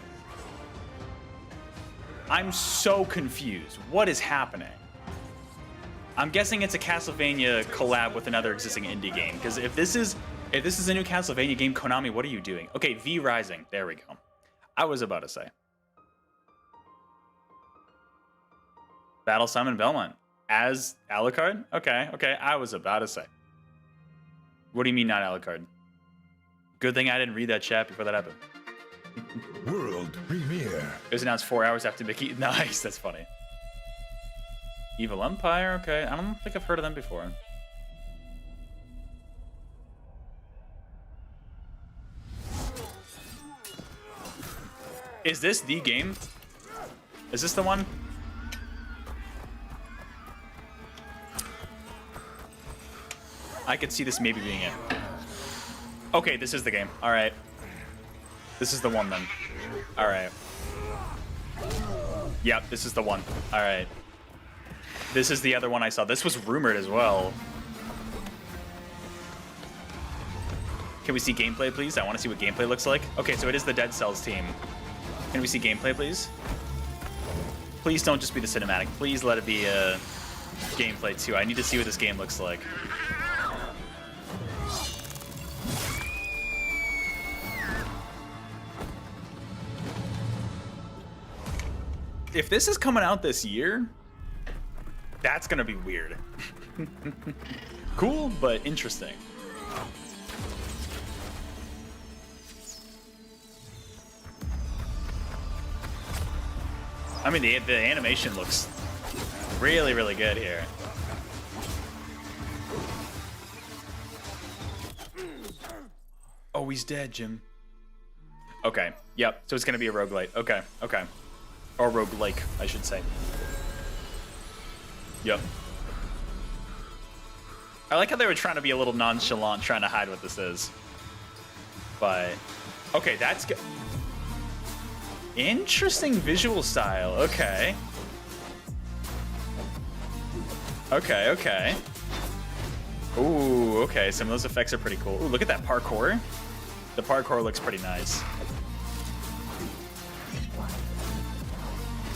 I'm so confused. What is happening? I'm guessing it's a Castlevania collab with another existing indie game, because if this is a new Castlevania game, Konami, what are you doing? Okay, V Rising. There we go. I was about to say. Battle Simon Belmont as Alucard? Okay, I was about to say. What do you mean not Alucard? Good thing I didn't read that chat before that happened. World premiere. It was announced 4 hours after Mickey. Nice, that's funny. Evil Empire, okay. I don't think I've heard of them before. Is this the game? Is this the one? I could see this maybe being it. Okay, this is the game. All right. This is the one then. All right. Yep, this is the one. All right. This is the other one I saw. This was rumored as well. Can we see gameplay, please? I want to see what gameplay looks like. Okay, so it is the Dead Cells team. Can we see gameplay, please? Please don't just be the cinematic. Please let it be gameplay too. I need to see what this game looks like. If this is coming out this year, that's gonna be weird. Cool, but interesting. I mean, the animation looks really, really good here. Oh, he's dead, Jim. Okay, yep, so it's gonna be a roguelite. Okay, okay. Or roguelike, I should say. Yep. I like how they were trying to be a little nonchalant, trying to hide what this is. But, okay, that's good. Interesting visual style, okay. Okay, okay. Ooh, okay, some of those effects are pretty cool. Ooh, look at that parkour. The parkour looks pretty nice.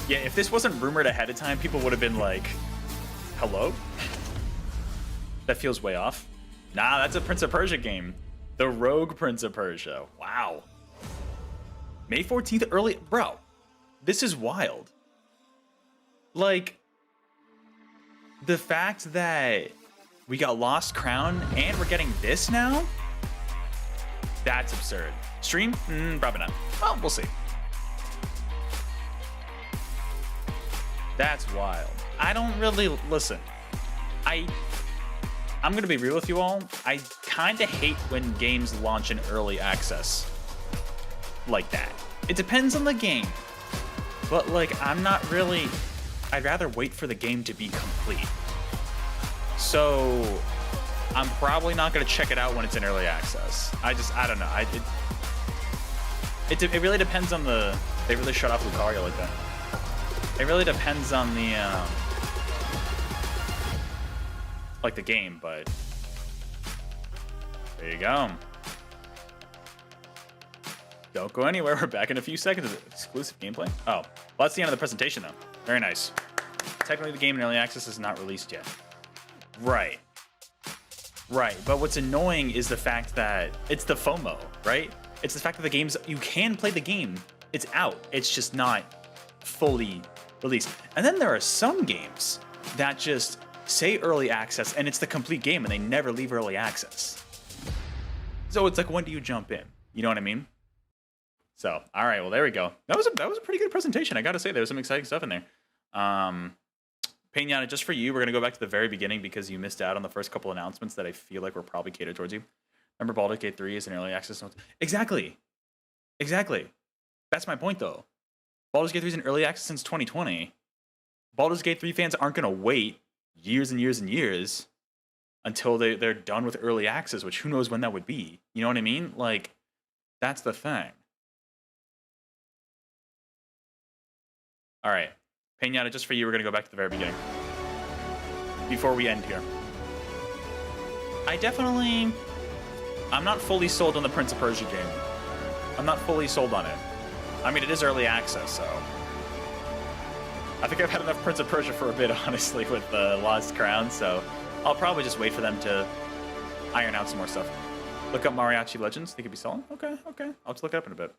Yeah, if this wasn't rumored ahead of time, people would have been like, hello? That feels way off. Nah, that's a Prince of Persia game. The Rogue Prince of Persia. Wow. May 14th, early... Bro, this is wild. Like, the fact that we got Lost Crown and we're getting this now? That's absurd. Stream? Probably not. Well, we'll see. That's wild. I don't really... Listen, I'm going to be real with you all. I kind of hate when games launch in early access like that. It depends on the game. But, like, I'm not really... I'd rather wait for the game to be complete. So, I'm probably not going to check it out when it's in early access. I don't know. It really depends on the... They really shut off Lucario like that. It really depends on the... like the game, but there you go. Don't go anywhere. We're back in a few seconds. Exclusive gameplay. Oh, well, that's the end of the presentation, though. Very nice. Technically, the game in early access is not released yet. Right. Right. But what's annoying is the fact that it's the FOMO, right? It's the fact that the game's... You can play the game. It's out. It's just not fully released. And then there are some games that just say early access and it's the complete game and they never leave early access. So it's like, when do you jump in? You know what I mean? So, all right, well, there we go. That was a pretty good presentation. I got to say, there was some exciting stuff in there. Peñata, just for you, we're going to go back to the very beginning because you missed out on the first couple announcements that I feel like were probably catered towards you. Remember, Baldur's Gate 3 is an early access. Exactly. Exactly. That's my point, though. Baldur's Gate 3 is in early access since 2020. Baldur's Gate 3 fans aren't going to wait years and years and years until they're done with early access, which who knows when that would be. You know what I mean? Like, that's the thing. All right. Peñata, just for you, we're going to go back to the very beginning. Before we end here. I'm not fully sold on the Prince of Persia game. I'm not fully sold on it. I mean, it is early access, so... I think I've had enough Prince of Persia for a bit, honestly, with the Lost Crown, so I'll probably just wait for them to iron out some more stuff. Look up Mariachi Legends. They could be selling? Okay, okay. I'll just look it up in a bit.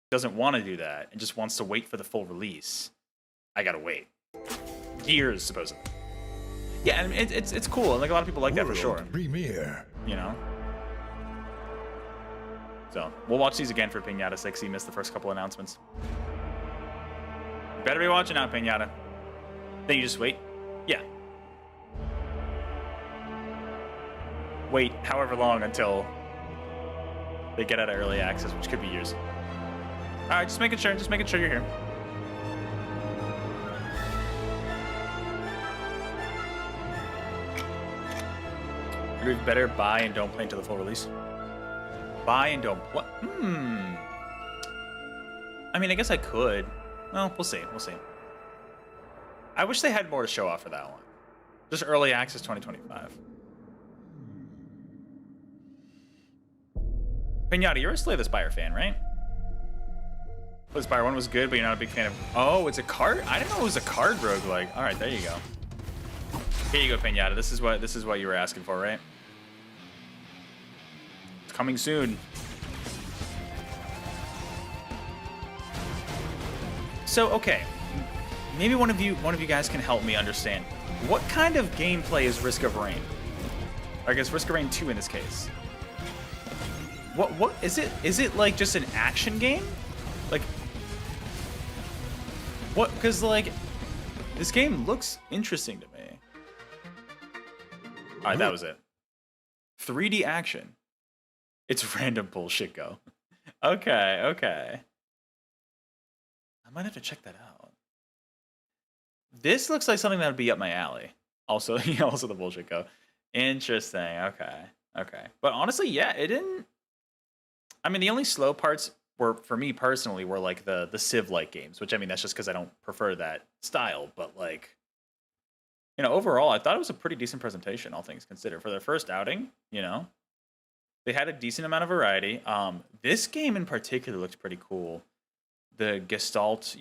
Doesn't want to do that and just wants to wait for the full release. I gotta wait. Years, supposedly. Yeah, I mean, it's cool. Like, a lot of people like that for sure. Premiere. You know? So, we'll watch these again for Peñata 6. He missed the first couple announcements. You better be watching out, Peñata. Then you just wait. Yeah. Wait however long until they get out of early access, which could be years. All right, just making sure you're here. Maybe better buy and don't play until the full release. Buy and don't... What? I mean, I guess I could. Well, we'll see. We'll see. I wish they had more to show off for that one. Just early access 2025. Peñata, you're a Slay the Spire fan, right? Spire 1 was good, but you're not a big fan of... Oh, it's a card? I didn't know it was a card roguelike. All right, there you go. Here you go, Pinata. This is what you were asking for, right? It's coming soon. So, okay. Maybe one of you guys can help me understand. What kind of gameplay is Risk of Rain? Or I guess Risk of Rain 2 in this case. What is it? Is it like just an action game? Like what? Because like this game looks interesting to me. All right, that was it. 3D action. It's random bullshit. Go. Okay, okay. I might have to check that out. This looks like something that would be up my alley. Also, also the bullshit go. Interesting. Okay. Okay. But honestly, yeah, it didn't. I mean, the only slow parts were, for me personally, were like the Civ-like games, which I mean, that's just because I don't prefer that style. But like, you know, overall, I thought it was a pretty decent presentation, all things considered. For their first outing, you know, they had a decent amount of variety. This game in particular looked pretty cool. The Gestalt,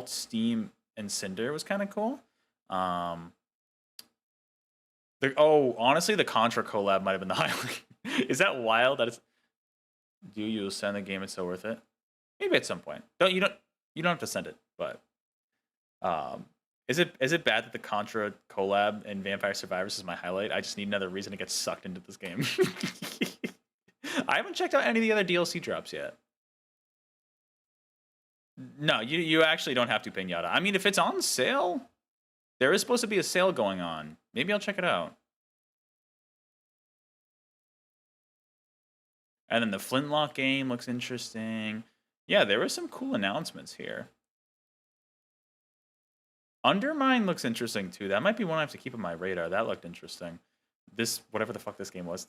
Steam, and Cinder was kind of cool. Honestly, the Contra collab might have been the highlight. Is that wild? That is. Do you send the game? It's so worth it. Maybe at some point. You don't have to send it. But is it bad that the Contra collab and Vampire Survivors is my highlight? I just need another reason to get sucked into this game. I haven't checked out any of the other DLC drops yet. No, you actually don't have to, Pinata. I mean, if it's on sale, there is supposed to be a sale going on. Maybe I'll check it out. And then the Flintlock game looks interesting. Yeah, there were some cool announcements here. Undermine looks interesting, too. That might be one I have to keep on my radar. That looked interesting. This, whatever the fuck this game was.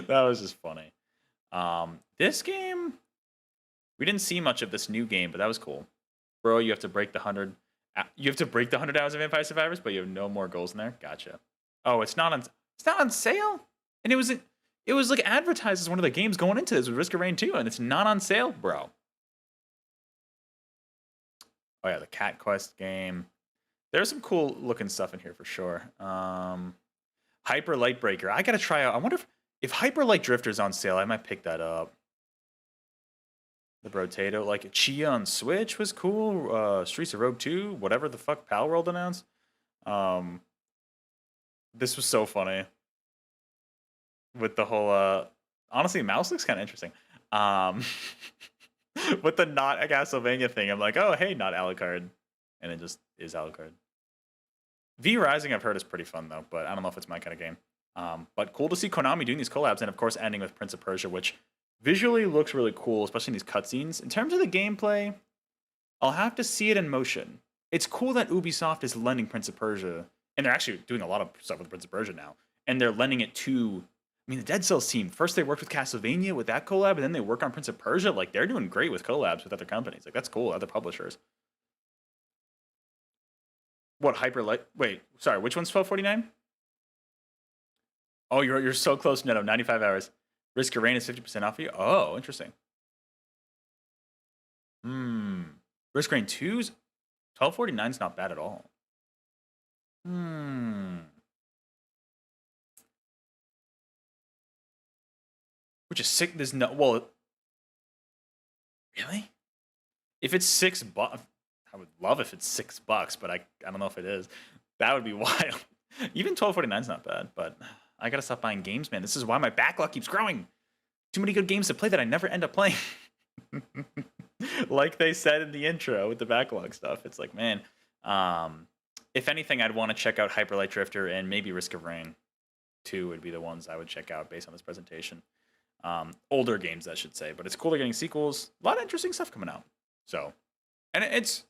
That was just funny. This game... We didn't see much of this new game, but that was cool. Bro, you have to break the 100... You have to break the 100 hours of Vampire Survivors, but you have no more goals in there? Gotcha. Oh, it's not on sale? And it was like advertised as one of the games going into this with Risk of Rain 2, and it's not on sale, bro. Oh yeah, the Cat Quest game. There's some cool looking stuff in here for sure. Hyper Light Breaker. I gotta try out. I wonder if Hyper Light Drifter's on sale, I might pick that up. The Brotato, like Chia on Switch was cool. Streets of Rogue 2, whatever the fuck Pal World announced. This was so funny. With the whole, honestly, Mouse looks kind of interesting. With the not a Castlevania thing, I'm like, oh, hey, not Alucard. And it just is Alucard. V Rising, I've heard, is pretty fun, though, but I don't know if it's my kind of game. But cool to see Konami doing these collabs, and of course, ending with Prince of Persia, which visually looks really cool, especially in these cutscenes. In terms of the gameplay, I'll have to see it in motion. It's cool that Ubisoft is lending Prince of Persia, and they're actually doing a lot of stuff with Prince of Persia now, and they're lending it to, I mean, the Dead Cells team. First they worked with Castlevania with that collab, and then they work on Prince of Persia. Like, they're doing great with collabs with other companies. Like, that's cool, other publishers. What, Hyperlight? Wait, sorry, which one's 1249? Oh, you're so close, Neto, 95 hours. Risk of Rain is 50% off for you? Oh, interesting. Risk of Rain 2's 1249 is not bad at all. Which is sick. There's no, well, really? If it's $6, I would love if it's $6, but I don't know if it is. That would be wild. Even 1249 is not bad, but I gotta stop buying games, man. This is why my backlog keeps growing. Too many good games to play that I never end up playing. Like they said in the intro with the backlog stuff. It's like, man, if anything, I'd want to check out Hyper Light Drifter and maybe Risk of Rain 2 would be the ones I would check out based on this presentation. Older games, I should say. But it's cool they're getting sequels. A lot of interesting stuff coming out. So, and it's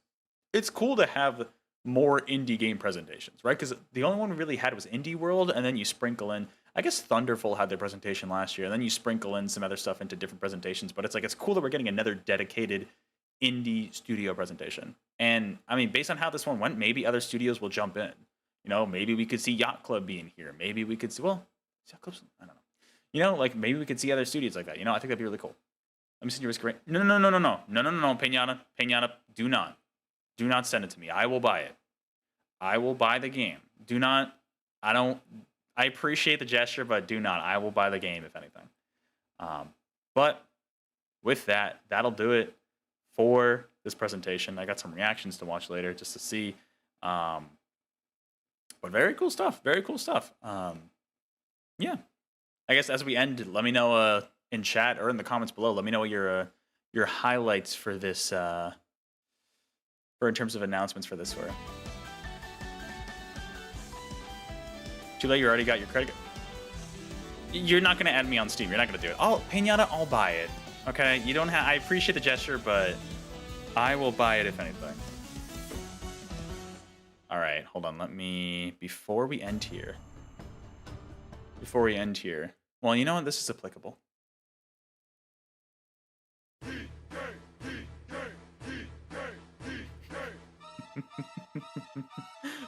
cool to have more indie game presentations, right? Because the only one we really had was Indie World, and then you sprinkle in, I guess Thunderful had their presentation last year, and then you sprinkle in some other stuff into different presentations, but it's like, it's cool that we're getting another dedicated indie studio presentation. And I mean, based on how this one went, maybe other studios will jump in. You know, maybe we could see Yacht Club being here. Maybe we could see, well, Yacht Club's, I don't know. You know, like maybe we could see other studios like that. You know, I think that'd be really cool. Let me send you a screen. No, Pinata. Pinata, do not send it to me. I will buy it. I will buy the game. Do not. I appreciate the gesture, but do not. I will buy the game if anything. But with that, that'll do it for this presentation. I got some reactions to watch later just to see. But very cool stuff. Very cool stuff. Yeah. I guess as we end, let me know in chat or in the comments below. Let me know what your highlights for this, for in terms of announcements for this were. Too late. You already got your credit. You're not gonna add me on Steam. You're not gonna do it. Oh, Pinata, I'll buy it. Okay. You don't have. I appreciate the gesture, but I will buy it if anything. All right. Hold on. Let me. Before we end here. Well, you know what? This is applicable.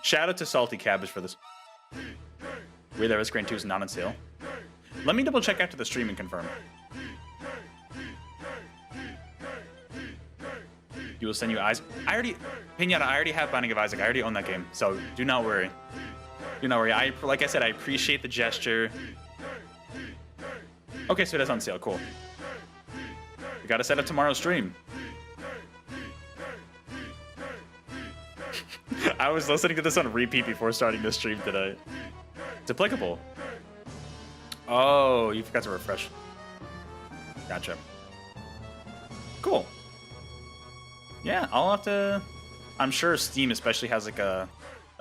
Shout out to Salty Cabbage for this. We're There is Grain 2 is not on sale. Let me double check after the stream and confirm. You will send you Isaac. Pinata, I already have Binding of Isaac. I already own that game, so do not worry. Do not worry. Like I said, I appreciate the gesture. Okay, so it is on sale. Cool. We gotta set up tomorrow's stream. I was listening to this on repeat before starting this stream today. It's applicable. Oh, you forgot to refresh. Gotcha. Cool. Yeah, I'll have to... I'm sure Steam especially has like a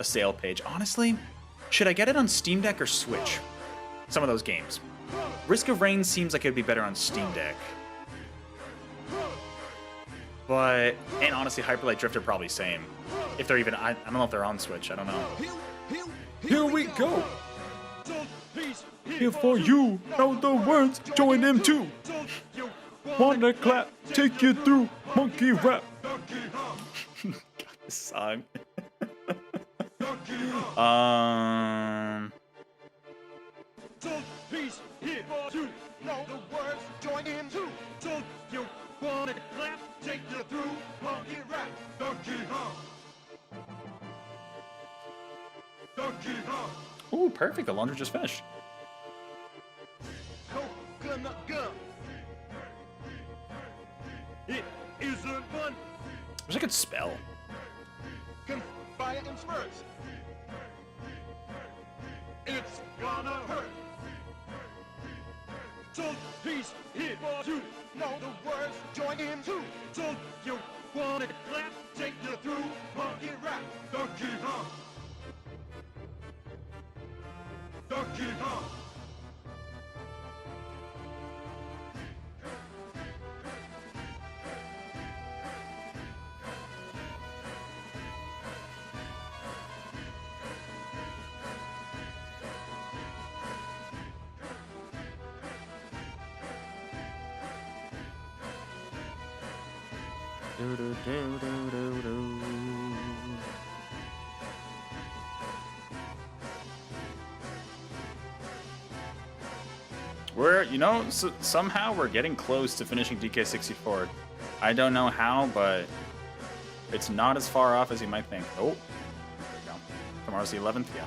sale page. Honestly, should I get it on Steam Deck or Switch? Some of those games. Risk of Rain seems like it would be better on Steam Deck. But... And honestly, Hyper Light Drifter probably same. If they're even... I don't know if they're on Switch. I don't know. Here we go! Here for you, know the words, join them too. Wanna clap, take you through, monkey rap. God, this song. Know the words, join in too. So you wanna clap, take you through, monkey rap, Donkey Kong. Donkey Kong. Ooh, perfect. The laundry just finished. Coconut gum. It isn't fun. I wish I could spell. Fire and spurs. It's gonna hurt. So peace here for you. Know the words, join in too. So you wanna clap, take you through, monkey rap, Donkey Kong. Donkey Kong. Do, do, do, do, do, do. We're, you know, somehow we're getting close to finishing DK64. I don't know how, but it's not as far off as you might think. Oh, there we go. Tomorrow's the 11th, yeah.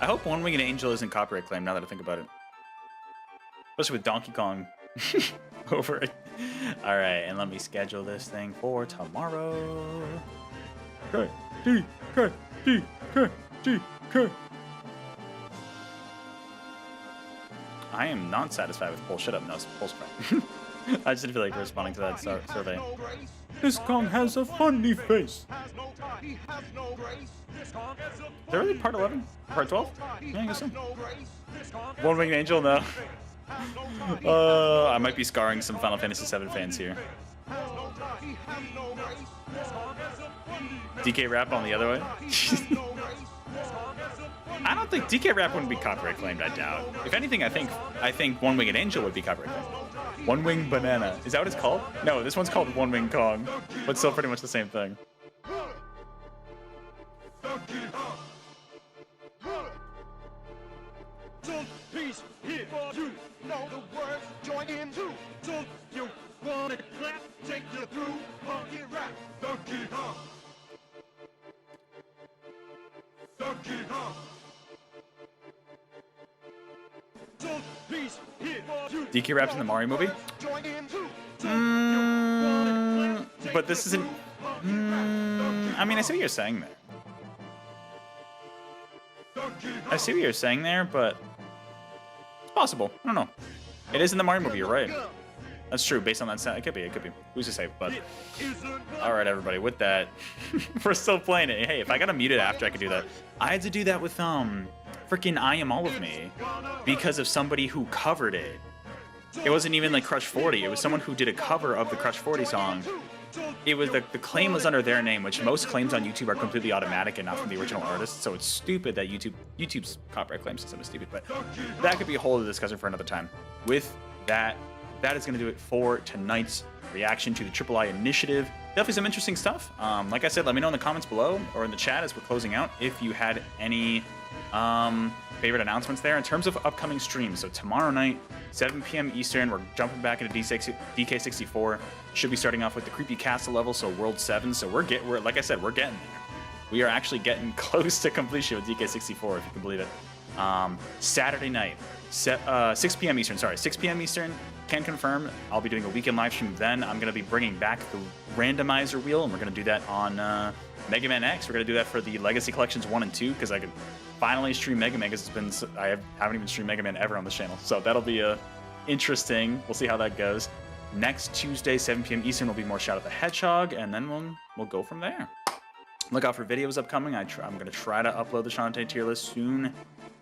I hope One Winged Angel isn't copyright claim now that I think about it. Especially with Donkey Kong over it. Alright, and let me schedule this thing for tomorrow. K, D, K, D, K, D, K. I am not satisfied with Pole. Shut up, no, Pole's fine. I just didn't feel like responding to that survey. This Kong has a funny face. Is there really part 11? Part 12? Yeah, I guess so. One Winged Angel? No. I might be scarring some Final Fantasy VII fans here. DK Rap on the other way? I don't think DK Rap wouldn't be copyright claimed, I doubt. If anything, I think One Winged Angel would be copyright claimed. One Wing Banana. Is that what it's called? No, this one's called One Wing Kong, but still pretty much the same thing. hit for you. Know the words, join in too. So you wanna clap, take you through funky rap. Donkey Kong. Donkey Kong. So please hit for you. DK raps in the Mario movie? Join in too. But this isn't. I mean, I see what you're saying there. I see what you're saying there, but it's possible. I don't know. It is in the Mario movie. You're right. That's true. Based on that sound, it could be. It could be. Who's to say? But all right, everybody. With that, we're still playing it. Hey, if I got to mute it after, I could do that. I had to do that with freaking I Am All of Me because of somebody who covered it. It wasn't even like Crush 40. It was someone who did a cover of the Crush 40 song. It was the claim was under their name, which most claims on YouTube are completely automatic and not from the original artist. So it's stupid that YouTube's copyright claim system is stupid. But that could be a whole other discussion for another time. With that, that is going to do it for tonight's reaction to the III Initiative. Definitely some interesting stuff. Like I said, let me know in the comments below or in the chat as we're closing out if you had any favorite announcements there in terms of upcoming streams. So tomorrow night, 7 p.m. Eastern, we're jumping back into DK64. Should be starting off with the Creepy Castle level, so World 7. So we're like I said, we're getting there. We are actually getting close to completion with DK64, if you can believe it. Saturday night, 6 p.m. Eastern. Sorry, 6 p.m. Eastern. Can confirm. I'll be doing a weekend live stream then. I'm going to be bringing back the randomizer wheel, and we're going to do that on Mega Man X. We're going to do that for the Legacy Collections 1 and 2, because I could finally stream Mega Man, because I haven't even streamed Mega Man ever on this channel. So that'll be interesting. We'll see how that goes. Next Tuesday, 7 p.m. Eastern, will be more Shadow the Hedgehog, and then we'll go from there. Look out for videos upcoming. I'm going to try to upload the Shantae tier list soon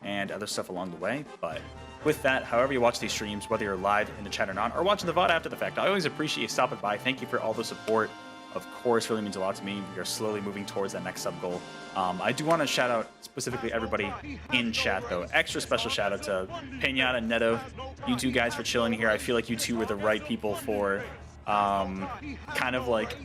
and other stuff along the way. But with that, however you watch these streams, whether you're live in the chat or not, or watching the VOD after the fact, I always appreciate you stopping by. Thank you for all the support. Of course, really means a lot to me. We are slowly moving towards that next sub goal. I do want to shout out specifically everybody in chat, though. Extra special shout out to Pinata, Neto, you two guys for chilling here. I feel like you two were the right people for kind of like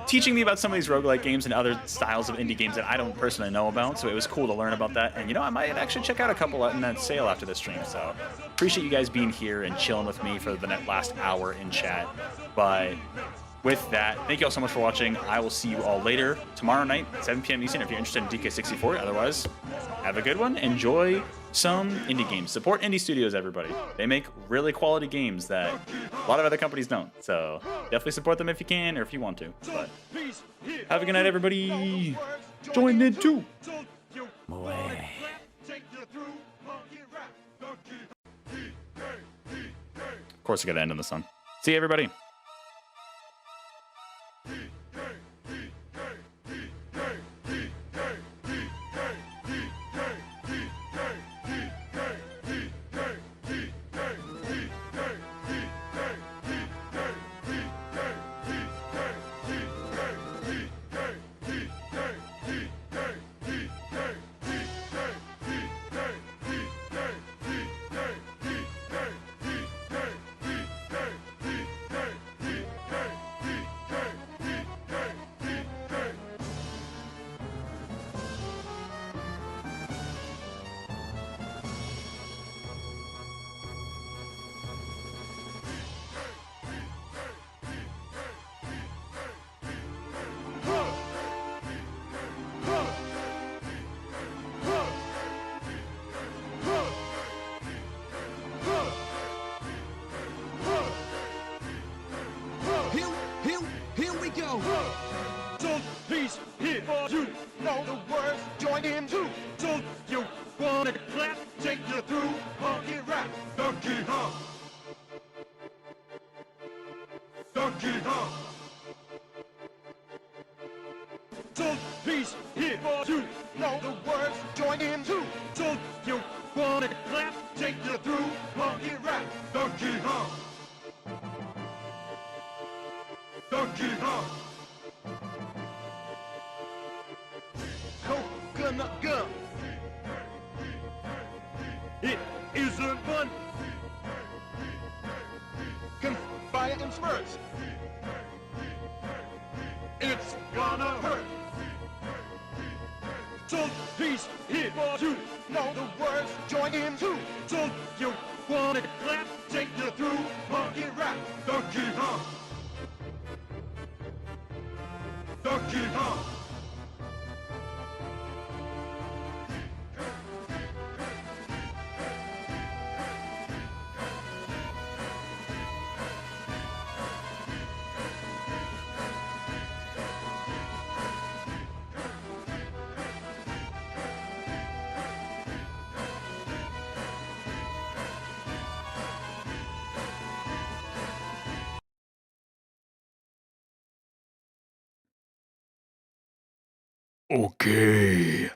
teaching me about some of these roguelike games and other styles of indie games that I don't personally know about. So it was cool to learn about that. And, you know, I might actually check out a couple in that sale after this stream. So appreciate you guys being here and chilling with me for the last hour in chat. But with that, thank you all so much for watching. I will see you all later tomorrow night, 7 p.m. Eastern, if you're interested in DK64. Otherwise, have a good one. Enjoy some indie games. Support indie studios, everybody. They make really quality games that a lot of other companies don't. So definitely support them if you can or if you want to. But have a good night, everybody. Join in too. Moe. Of course, I gotta end on the song. See you, everybody. Here we go. So please hit for you. Know the words, join in too. So you wanna clap, take you through funky rap. Donkey Kong. Donkey Kong. So please hit for you. Know the words, join in too. So you wanna clap, take you through funky rap. Donkey Kong. Donkey Kong. Coconut gum. It isn't fun. Fire and spurts. It's gonna hurt. So please hit for you. Know the words, join in too. So you wanna clap, take you through monkey rap. Donkey Kong. Donkey Kong. Okay.